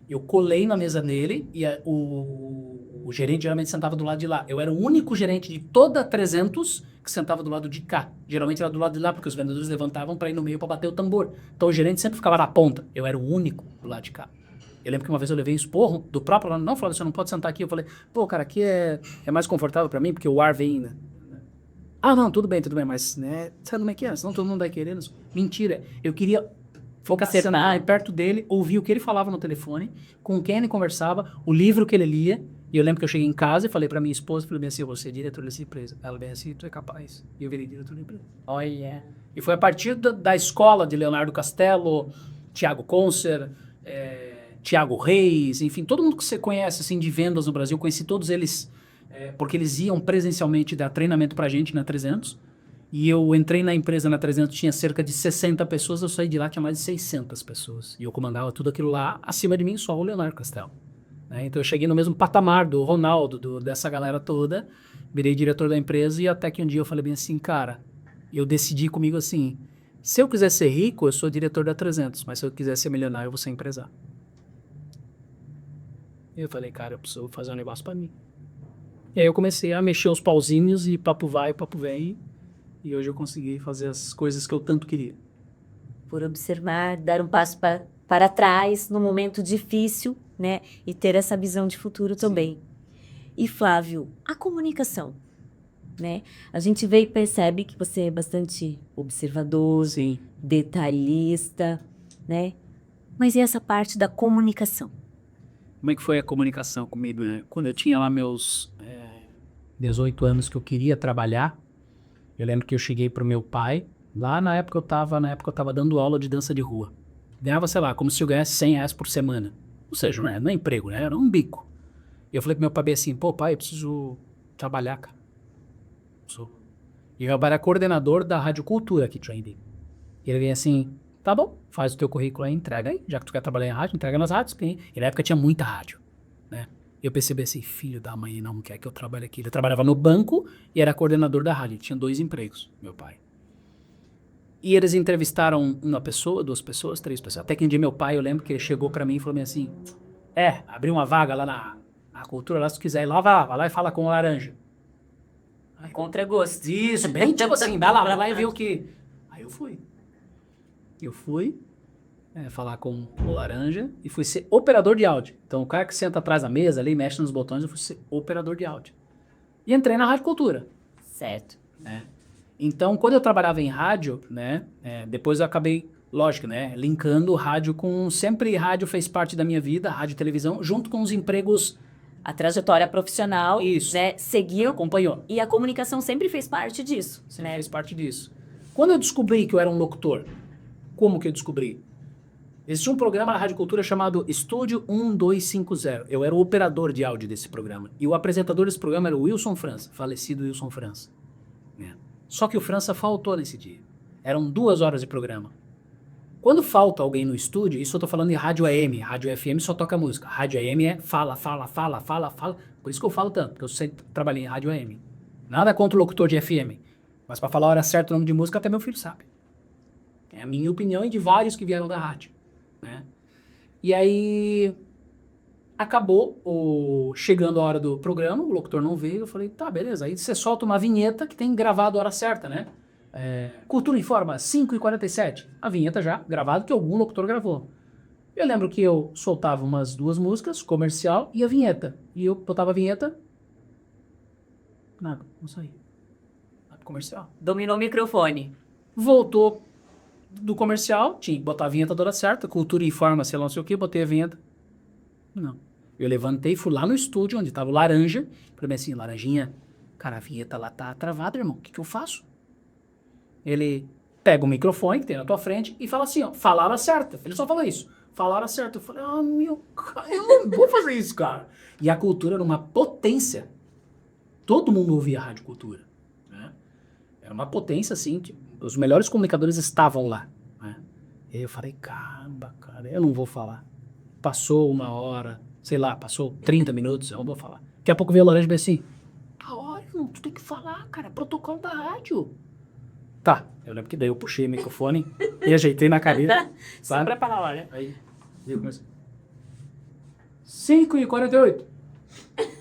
Speaker 2: Eu colei na mesa dele e o gerente geralmente sentava do lado de lá. Eu era o único gerente de toda a 300 que sentava do lado de cá. Geralmente era do lado de lá, porque os vendedores levantavam para ir no meio para bater o tambor. Então o gerente sempre ficava na ponta. Eu era o único do lado de cá. Eu lembro que uma vez eu levei esporro do próprio aluno. Não, Flávio, você não pode sentar aqui. Eu falei, pô, cara, aqui é mais confortável para mim, porque o ar vem, né? Ah, não, tudo bem, mas, né, sabe como é que é? Senão todo mundo vai querendo. Mentira, eu queria ficar sentar perto dele, ouvir o que ele falava no telefone, com quem ele conversava, o livro que ele lia. E eu lembro que eu cheguei em casa e falei pra minha esposa, falei bem assim, eu vou ser diretor dessa empresa. Ela bem assim, tu é capaz. E eu virei diretor da empresa.
Speaker 1: Olha.
Speaker 2: E foi a partir da escola de Leonardo Castelo, Tiago Concer, Tiago Reis, enfim, todo mundo que você conhece assim, de vendas no Brasil, conheci todos eles, porque eles iam presencialmente dar treinamento pra gente na 300. E eu entrei na empresa na 300, tinha cerca de 60 pessoas, eu saí de lá, tinha mais de 600 pessoas. E eu comandava tudo aquilo lá, acima de mim só o Leonardo Castelo. Então eu cheguei no mesmo patamar do Ronaldo, dessa galera toda, virei diretor da empresa e até que um dia eu falei bem assim, cara, eu decidi comigo assim, se eu quiser ser rico, eu sou diretor da 300, mas se eu quiser ser milionário, eu vou ser empresário. E eu falei, cara, eu preciso fazer um negócio pra mim. E aí eu comecei a mexer os pauzinhos e papo vai, papo vem, e hoje eu consegui fazer as coisas que eu tanto queria.
Speaker 1: Por observar, dar um passo para trás no momento difícil, né? E ter essa visão de futuro também. E Flávio, a comunicação, né? A gente vê e percebe que você é bastante observador,
Speaker 2: Sim.
Speaker 1: detalhista, né? Mas e essa parte da comunicação?
Speaker 2: Como é que foi a comunicação comigo, né? Quando eu tinha lá meus 18 anos que eu queria trabalhar, eu lembro que eu cheguei pro meu pai, na época eu tava dando aula de dança de rua. Ganhava, sei lá, como se eu ganhasse 100 reais por semana. Ou seja, não é emprego, né? Era um bico. E eu falei pro meu pai assim, pô, pai, eu preciso trabalhar, cara. E eu era coordenador da Rádio Cultura aqui de Joinville. E ele veio assim, tá bom, faz o teu currículo aí, entrega aí, já que tu quer trabalhar em rádio, entrega nas rádios. E na época tinha muita rádio, né? Eu percebi assim, filho da mãe não quer que eu trabalhe aqui. Ele trabalhava no banco e era coordenador da rádio. Ele tinha 2 empregos, meu pai. E eles entrevistaram uma pessoa, 2 pessoas, 3 pessoas. Até que um dia meu pai, eu lembro que ele chegou pra mim e falou assim, abriu uma vaga lá na cultura, lá se tu quiser ir lá, vai lá e fala com o Laranja.
Speaker 1: Contra gosto.
Speaker 2: Isso, bem tipo assim, vai lá e vê o que... Aí eu fui. Falar com o Laranja e fui ser operador de áudio. Então o cara que senta atrás da mesa ali, mexe nos botões, eu fui ser operador de áudio. E entrei na Rádio Cultura.
Speaker 1: Certo.
Speaker 2: Então, quando eu trabalhava em rádio, né, depois eu acabei, lógico, né, linkando rádio com... Sempre rádio fez parte da minha vida, rádio e televisão, junto com os empregos...
Speaker 1: A trajetória profissional,
Speaker 2: Isso.
Speaker 1: né, seguiu.
Speaker 2: Acompanhou.
Speaker 1: E a comunicação sempre fez parte disso.
Speaker 2: Sempre fez parte disso. Quando eu descobri que eu era um locutor, como que eu descobri? Existia um programa na Rádio Cultura chamado Estúdio 1250. Eu era o operador de áudio desse programa. E o apresentador desse programa era o Wilson França, falecido Wilson França. Só que o França faltou nesse dia. Eram 2 horas de programa. Quando falta alguém no estúdio, isso eu tô falando em rádio AM, rádio FM só toca música. Rádio AM é fala. Por isso que eu falo tanto, porque eu sempre trabalhei em rádio AM. Nada contra o locutor de FM. Mas pra falar a hora certa o nome de música, até meu filho sabe. É a minha opinião e de vários que vieram da rádio, né? E aí acabou chegando a hora do programa, o locutor não veio, eu falei, tá, beleza. Aí você solta uma vinheta que tem gravado a hora certa, né? Cultura informa, 5h47. A vinheta já gravada que algum locutor gravou. Eu lembro que eu soltava umas 2 músicas, comercial e a vinheta. E eu botava a vinheta. Nada, não saía. Comercial.
Speaker 1: Dominou o microfone.
Speaker 2: Voltou do comercial, tinha que botar a vinheta toda certa, Cultura informa, sei lá, não sei o que, botei a vinheta. Não. Eu levantei, fui lá no estúdio, onde tava o Laranja, falei assim, Laranjinha, cara, a vinheta lá tá travada, irmão, o que eu faço? Ele pega o microfone que tem na tua frente e fala assim, ó, fala a hora certa. Ele só falou isso, fala a hora certa. Eu falei, meu, cara, eu não vou fazer isso, cara. E a Cultura era uma potência. Todo mundo ouvia a Rádio Cultura. Era uma potência, assim, que os melhores comunicadores estavam lá. Né? E aí eu falei, caramba, cara, eu não vou falar. Passou 1 hora, sei lá, passou 30 minutos, eu não vou falar. Daqui a pouco veio o Laranja e disse assim, a hora, irmão, tu tem que falar, cara, é protocolo da rádio. Tá, eu lembro que daí eu puxei o microfone e ajeitei na cadeira.
Speaker 1: Sempre pra falar, né?
Speaker 2: Aí eu comecei. 5h48.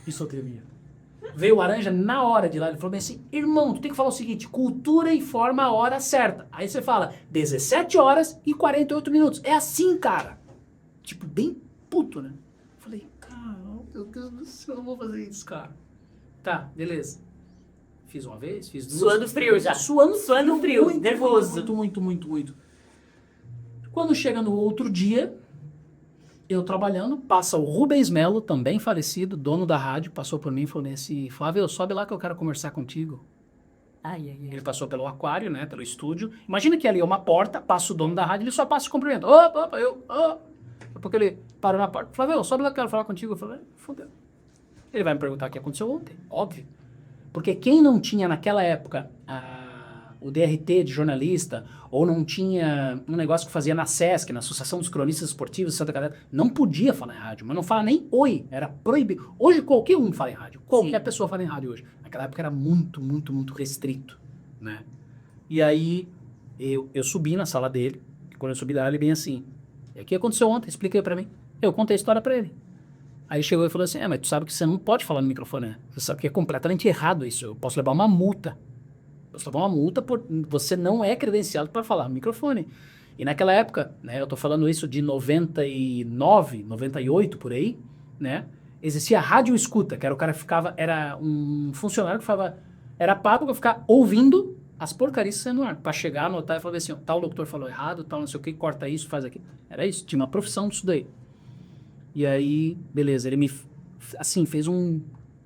Speaker 2: Isso eu tremia. Veio o Laranja na hora de lá, ele falou bem assim, irmão, tu tem que falar o seguinte, cultura informa a hora certa. Aí você fala, 17h48. É assim, cara. Tipo, bem puto, né? Falei, cara, meu Deus do céu, eu não vou fazer isso, cara. Tá, beleza. Fiz uma vez, fiz duas.
Speaker 1: Suando frio já.
Speaker 2: Suando
Speaker 1: frio,
Speaker 2: muito,
Speaker 1: nervoso.
Speaker 2: Muito. Quando chega no outro dia, eu trabalhando, passa o Rubens Melo, também falecido, dono da rádio, passou por mim e falou assim, Flávio, sobe lá que eu quero conversar contigo.
Speaker 1: Ai.
Speaker 2: Ele passou pelo aquário, né, pelo estúdio. Imagina que ali é uma porta, passa o dono da rádio, ele só passa e cumprimenta. Opa, porque ele parou na porta. Flávio, sobe lá que eu quero falar contigo. Eu falei, fodeu. Ele vai me perguntar o que aconteceu ontem, óbvio. Porque quem não tinha naquela época o DRT de jornalista, ou não tinha um negócio que fazia na SESC, na Associação dos Cronistas Esportivos de Santa Catarina, não podia falar em rádio, mas não fala nem oi, era proibido. Hoje qualquer um fala em rádio, qualquer pessoa fala em rádio hoje. Naquela época era muito restrito, né? E aí eu subi na sala dele, e quando eu subi lá ele bem assim, o que aconteceu ontem? Explica aí pra mim. Eu contei a história pra ele. Aí ele chegou e falou assim, mas tu sabe que você não pode falar no microfone, né? Você sabe que é completamente errado isso, eu posso levar uma multa. Por você não é credenciado para falar no microfone. E naquela época, né, eu tô falando isso de 99, 98 por aí, né? Existia a rádio escuta, que era o cara que ficava, era um funcionário que falava, era pago pra ficar ouvindo as porcarias sendo no ar, pra chegar, anotar e falar assim, ó, tal locutor falou errado, tal não sei o que, corta isso, faz aquilo. Era isso, tinha uma profissão disso daí. E aí, beleza, ele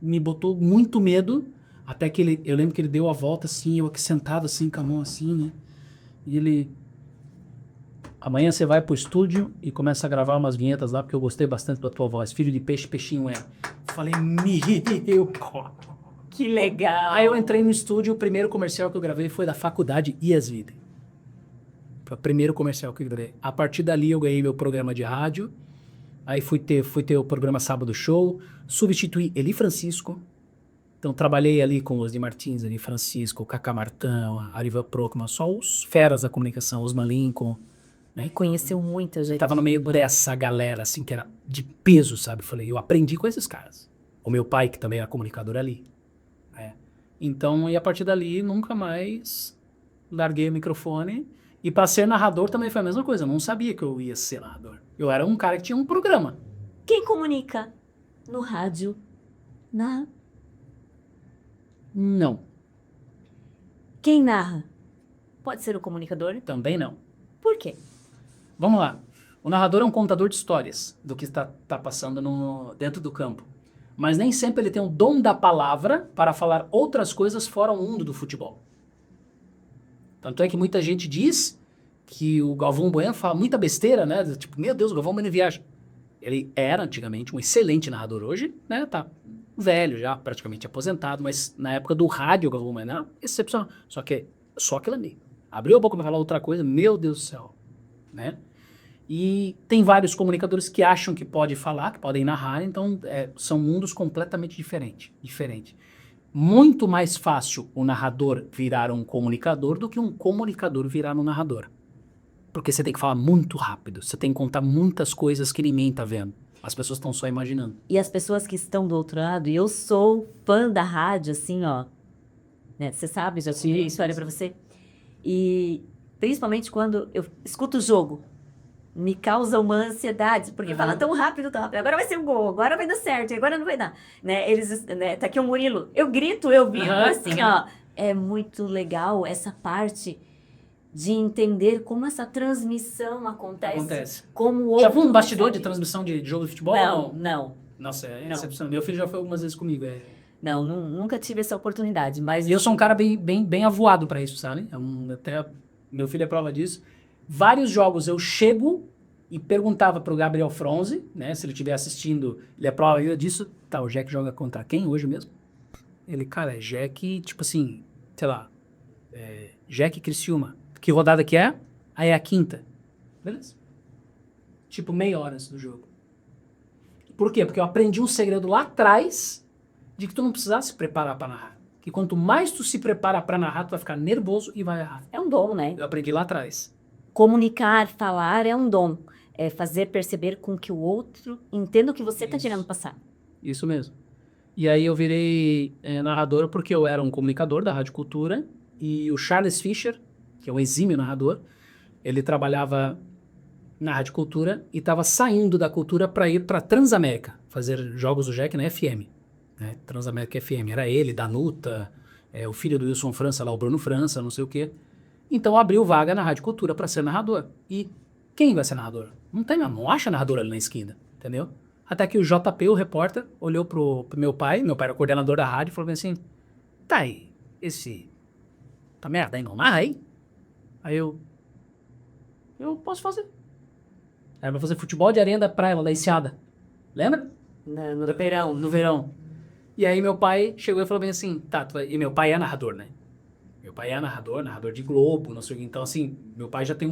Speaker 2: me botou muito medo. Até que eu lembro que ele deu a volta assim, eu aqui sentado assim, com a mão assim, né? E ele... Amanhã você vai pro estúdio e começa a gravar umas vinhetas lá, porque eu gostei bastante da tua voz. Filho de peixe, peixinho é. Falei, meu...
Speaker 1: Que legal.
Speaker 2: Aí eu entrei no estúdio, o primeiro comercial que eu gravei foi da faculdade Iasvide. Foi o primeiro comercial que eu gravei. A partir dali eu ganhei meu programa de rádio. Aí fui ter o programa Sábado Show. Substituí Eli Francisco. Então, trabalhei ali com os de Martins, ali, Francisco, o Cacá Martão, a Ariva Procman, só os feras da comunicação, os Lincoln, né?
Speaker 1: Conheceu muita gente.
Speaker 2: Tava no meio dessa galera, assim, que era de peso, sabe? Falei, eu aprendi com esses caras. O meu pai, que também era comunicador ali. Né? Então, e a partir dali, nunca mais larguei o microfone. E para ser narrador também foi a mesma coisa. Eu não sabia que eu ia ser narrador. Eu era um cara que tinha um programa.
Speaker 1: Quem comunica no rádio,
Speaker 2: Não.
Speaker 1: Quem narra? Pode ser o comunicador?
Speaker 2: Também não.
Speaker 1: Por quê?
Speaker 2: Vamos lá. O narrador é um contador de histórias do que está passando dentro do campo. Mas nem sempre ele tem o dom da palavra para falar outras coisas fora o mundo do futebol. Tanto é que muita gente diz que o Galvão Bueno fala muita besteira, né? Tipo, meu Deus, o Galvão Bueno viaja. Ele era antigamente um excelente narrador. Hoje, né, tá velho já, praticamente aposentado, mas na época do rádio, o Galvão Bueno era excepcional. Só aquilo ali. Abriu a boca para falar outra coisa, meu Deus do céu, né? E tem vários comunicadores que acham que pode falar, que podem narrar, então são mundos completamente diferentes. Muito mais fácil o narrador virar um comunicador do que um comunicador virar um narrador. Porque você tem que falar muito rápido, você tem que contar muitas coisas que ninguém tá vendo. As pessoas estão só imaginando.
Speaker 1: E as pessoas que estão do outro lado, e eu sou fã da rádio, assim, ó. Né? Você sabe, já tive história pra você. E principalmente quando eu escuto o jogo, me causa uma ansiedade, porque fala tão rápido, agora vai ser um gol, agora vai dar certo, agora não vai dar. Né? Tá aqui o Murilo, eu grito, eu vibro, assim, ó. É muito legal essa parte de entender como essa transmissão acontece. Como
Speaker 2: já foi um bastidor de transmissão de jogo de futebol?
Speaker 1: Não.
Speaker 2: Nossa, é excepcional. Meu filho já foi algumas vezes comigo.
Speaker 1: Não, nunca tive essa oportunidade, mas...
Speaker 2: E eu sou um cara bem avoado pra isso, sabe? Até meu filho é prova disso. Vários jogos eu chego e perguntava pro Gabriel Fronzi, né? Se ele estiver assistindo, ele é prova disso. Tá, o Jack joga contra quem hoje mesmo? Ele, cara, é Jack, tipo assim, sei lá, Jack Criciúma. Que rodada que é? Aí é a quinta. Beleza? Tipo, meia hora antes do jogo. Por quê? Porque eu aprendi um segredo lá atrás de que tu não precisasse se preparar pra narrar. Que quanto mais tu se prepara pra narrar, tu vai ficar nervoso e vai errar.
Speaker 1: É um dom, né?
Speaker 2: Eu aprendi lá atrás.
Speaker 1: Comunicar, falar é um dom. fazer perceber com que o outro entenda o que você está
Speaker 2: Isso.
Speaker 1: querendo passar.
Speaker 2: Isso mesmo. E aí eu virei narrador porque eu era um comunicador da Rádio Cultura e o Charles Fischer, que é um exímio narrador, ele trabalhava na Rádio Cultura e estava saindo da Cultura para ir para Transamérica, fazer jogos do Jack na FM, né? Transamérica FM. Era ele, Danuta, o filho do Wilson França lá, o Bruno França, não sei o quê. Então abriu vaga na Rádio Cultura para ser narrador. E quem vai ser narrador? Não acha narrador ali na esquina, entendeu? Até que o JP, o repórter, olhou pro meu pai era coordenador da rádio, e falou bem assim, tá aí, tá merda aí, não narra aí? Aí eu posso fazer. Era pra fazer futebol de areia da praia, lá da Enseada. Lembra? No verão. E aí meu pai chegou e falou bem assim, tá, e meu pai é narrador, né? Meu pai é narrador de Globo, não sei o que. Então assim, meu pai já tem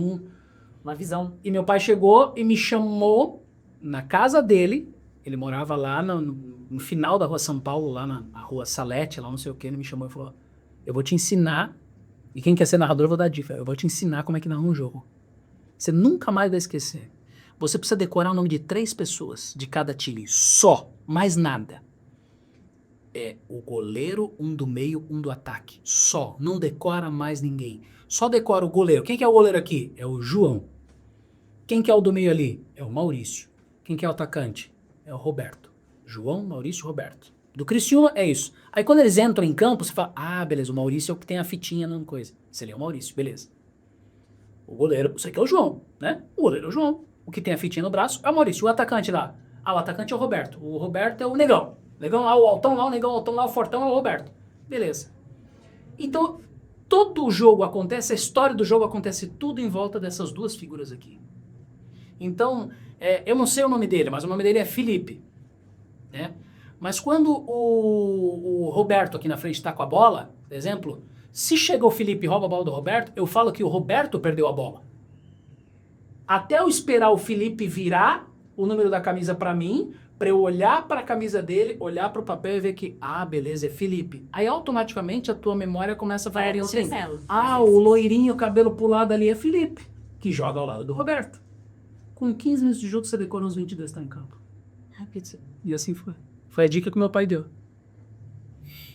Speaker 2: uma visão. E meu pai chegou e me chamou na casa dele, ele morava lá no final da rua São Paulo, lá na rua Salete, lá não sei o que, ele me chamou e falou, eu vou te ensinar, e quem quer ser narrador eu vou dar dica, eu vou te ensinar como é que narra um jogo. Você nunca mais vai esquecer. Você precisa decorar o nome de 3 pessoas de cada time, só, mais nada. É o goleiro, um do meio, um do ataque, só, não decora mais ninguém. Só decora o goleiro. Quem que é o goleiro aqui? É o João. Quem que é o do meio ali? É o Maurício. Quem que é o atacante? É o Roberto. João, Maurício, Roberto. Do Criciúma é isso. Aí quando eles entram em campo, você fala, beleza, o Maurício é o que tem a fitinha na coisa. Seria o Maurício, beleza. O goleiro, isso aqui é o João, né? O goleiro é o João. O que tem a fitinha no braço é o Maurício. O atacante lá. O atacante é o Roberto. O Roberto é o Negão. Negão lá, o Altão lá, o Negão, o Altão lá, o Fortão é o Roberto. Beleza. Então, todo o jogo acontece, a história do jogo acontece tudo em volta dessas 2 figuras aqui. Então, eu não sei o nome dele, mas o nome dele é Felipe, né? Mas quando o Roberto aqui na frente está com a bola, por exemplo, se chega o Felipe e rouba a bola do Roberto, eu falo que o Roberto perdeu a bola. Até eu esperar o Felipe virar o número da camisa para mim, para eu olhar para a camisa dele, olhar para o papel e ver que, beleza, é Felipe. Aí automaticamente a tua memória começa a falar assim, o loirinho, cabelo pulado ali é Felipe, que joga ao lado do Roberto. Com 15 minutos de jogo, você decora uns 22 tá em campo. Rápido. E assim foi. Foi a dica que meu pai deu.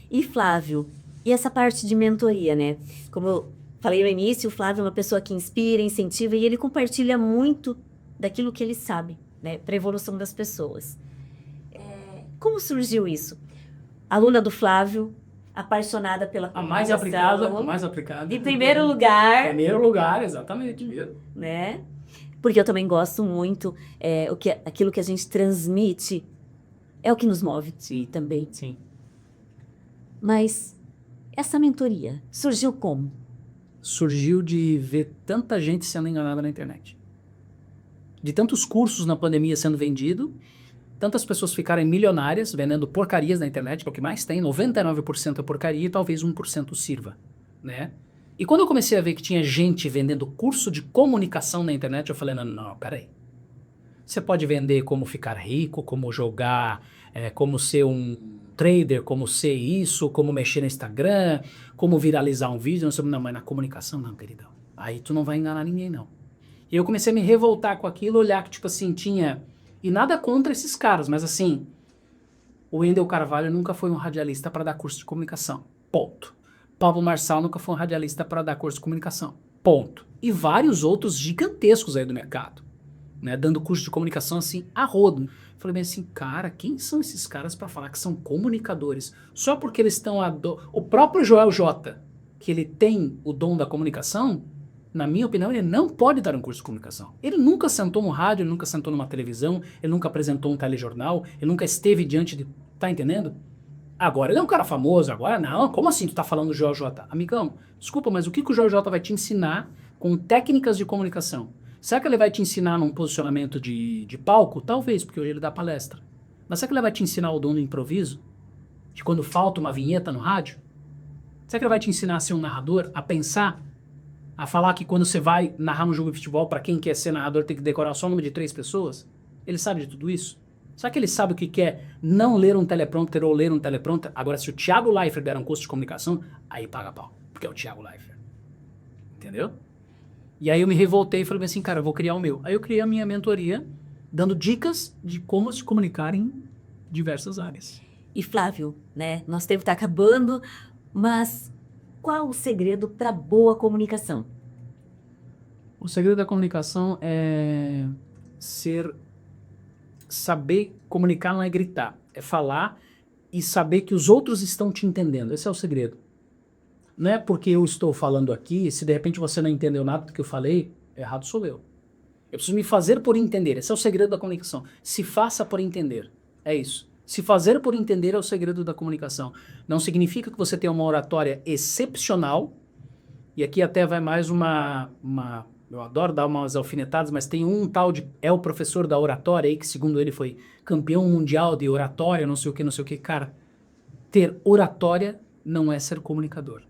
Speaker 1: E Flávio, e essa parte de mentoria, né? Como eu falei no início, o Flávio é uma pessoa que inspira, incentiva e ele compartilha muito daquilo que ele sabe, né? Para a evolução das pessoas. Como surgiu isso? Aluna do Flávio, apaixonada pela
Speaker 2: A mais aplicada.
Speaker 1: Em primeiro lugar.
Speaker 2: Primeiro lugar, exatamente.
Speaker 1: Né? Porque eu também gosto muito, aquilo que a gente transmite é o que nos move.
Speaker 2: Sim.
Speaker 1: Também.
Speaker 2: Sim.
Speaker 1: Mas essa mentoria surgiu como?
Speaker 2: Surgiu de ver tanta gente sendo enganada na internet. De tantos cursos na pandemia sendo vendido, tantas pessoas ficarem milionárias vendendo porcarias na internet, que é o que mais tem, 99% é porcaria e talvez 1% sirva, né? E quando eu comecei a ver que tinha gente vendendo curso de comunicação na internet, eu falei, não, peraí. Você pode vender como ficar rico, como jogar, como ser um trader, como ser isso, como mexer no Instagram, como viralizar um vídeo, não, mas na comunicação não, queridão. Aí tu não vai enganar ninguém, não. E eu comecei a me revoltar com aquilo, olhar que, tipo assim, tinha... E nada contra esses caras, mas assim, o Wendel Carvalho nunca foi um radialista para dar curso de comunicação. Ponto. Pablo Marçal nunca foi um radialista para dar curso de comunicação. Ponto. E vários outros gigantescos aí do mercado, né? Dando curso de comunicação assim, a rodo. Falei bem assim, cara, quem são esses caras para falar que são comunicadores? Só porque eles estão... O próprio Joel J, que ele tem o dom da comunicação, na minha opinião, ele não pode dar um curso de comunicação. Ele nunca sentou no rádio, ele nunca sentou numa televisão, ele nunca apresentou um telejornal, ele nunca esteve diante de... Tá entendendo? Agora ele é um cara famoso, agora não. Como assim tu tá falando do Joel J? Amigão, desculpa, mas o que o Joel J vai te ensinar com técnicas de comunicação? Será que ele vai te ensinar num posicionamento de palco? Talvez, porque hoje ele dá palestra. Mas será que ele vai te ensinar o dom do improviso? De quando falta uma vinheta no rádio? Será que ele vai te ensinar a ser um narrador? A pensar? A falar que quando você vai narrar um jogo de futebol, para quem quer ser narrador tem que decorar só o nome de 3 pessoas? Ele sabe de tudo isso? Será que ele sabe o que é não ler um teleprompter ou ler um teleprompter? Agora, se o Thiago Leifert der um curso de comunicação, aí paga pau, porque é o Thiago Leifert. Entendeu? E aí eu me revoltei e falei assim, cara, eu vou criar o meu. Aí eu criei a minha mentoria, dando dicas de como se comunicar em diversas áreas.
Speaker 1: E Flávio, né? Nosso tempo está acabando, mas qual o segredo para boa comunicação?
Speaker 2: O segredo da comunicação é saber comunicar, não é gritar. É falar e saber que os outros estão te entendendo. Esse é o segredo. Não é porque eu estou falando aqui, se de repente você não entendeu nada do que eu falei, errado sou eu. Eu preciso me fazer por entender. Esse é o segredo da comunicação. Se faça por entender. É isso. Se fazer por entender é o segredo da comunicação. Não significa que você tenha uma oratória excepcional, e aqui até vai mais eu adoro dar umas alfinetadas, mas tem um tal de... É o professor da oratória aí, que segundo ele foi campeão mundial de oratória, não sei o que, não sei o que. Cara, ter oratória não é ser comunicador.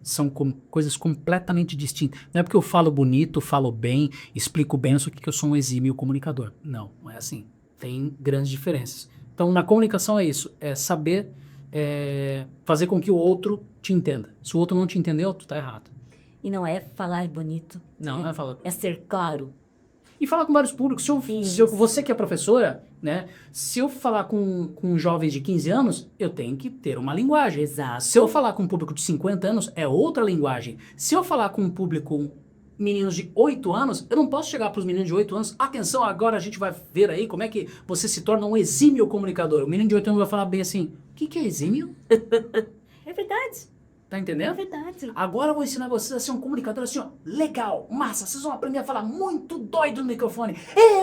Speaker 2: São coisas completamente distintas. Não é porque eu falo bonito, falo bem, explico bem, não sei o que eu sou um exímio comunicador. Não, não é assim. Tem grandes diferenças. Então, na comunicação é isso. É saber fazer com que o outro te entenda. Se o outro não te entendeu, tu tá errado.
Speaker 1: E não é falar bonito.
Speaker 2: Não é falar...
Speaker 1: É ser claro.
Speaker 2: E falar com vários públicos. Você que é professora, né? Se eu falar com jovens de 15 anos, eu tenho que ter uma linguagem.
Speaker 1: Exato.
Speaker 2: Se eu falar com um público de 50 anos, é outra linguagem. Se eu falar com um público meninos de 8 anos, eu não posso chegar para os meninos de 8 anos, atenção, agora a gente vai ver aí como é que você se torna um exímio comunicador. O menino de 8 anos vai falar bem assim, o que é exímio?
Speaker 1: É verdade.
Speaker 2: Tá
Speaker 1: É
Speaker 2: entendendo?
Speaker 1: verdade.
Speaker 2: Agora eu vou ensinar vocês a ser um comunicador assim, ó, legal, massa. Vocês vão aprender a falar muito doido no microfone.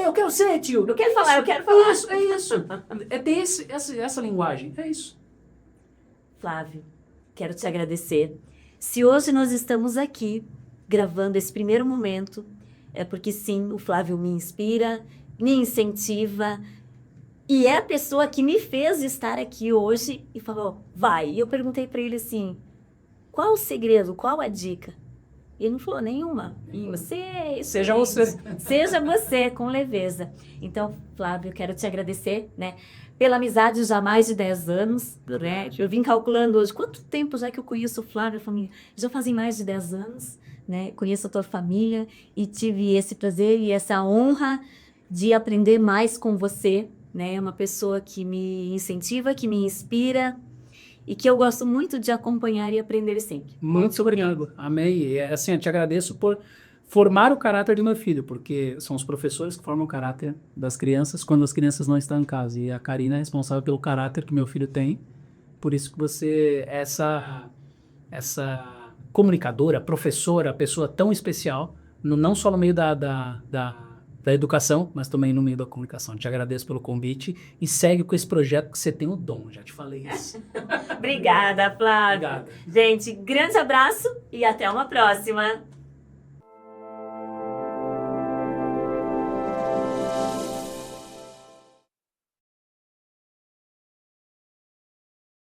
Speaker 2: Eu quero ser, tio.
Speaker 1: Eu quero falar, eu quero falar.
Speaker 2: Isso, é isso. É ter essa linguagem. É isso.
Speaker 1: Flávio, quero te agradecer. Se hoje nós estamos aqui gravando esse primeiro momento, é porque sim, o Flávio me inspira, me incentiva, e é a pessoa que me fez estar aqui hoje e falou, vai. E eu perguntei para ele assim, qual o segredo, qual a dica? E ele não falou nenhuma. E você...
Speaker 2: Seja você.
Speaker 1: Seja você, com leveza. Então, Flávio, eu quero te agradecer, né? Pela amizade já há mais de 10 anos, né? Eu vim calculando hoje, quanto tempo já que eu conheço o Flávio, a família? Já fazem mais de 10 anos, né? Conheço a tua família e tive esse prazer e essa honra de aprender mais com você, né? É uma pessoa que me incentiva, que me inspira e que eu gosto muito de acompanhar e aprender sempre.
Speaker 2: Muito obrigado. Amei. E assim, eu te agradeço por formar o caráter do meu filho, porque são os professores que formam o caráter das crianças quando as crianças não estão em casa. E a Karina é responsável pelo caráter que meu filho tem. Por isso que você é essa comunicadora, professora, pessoa tão especial, não só no meio da educação, mas também no meio da comunicação. Te agradeço pelo convite e segue com esse projeto que você tem o dom, já te falei isso.
Speaker 1: Obrigada, Flávio.
Speaker 2: Obrigado.
Speaker 1: Gente, grande abraço e até uma próxima.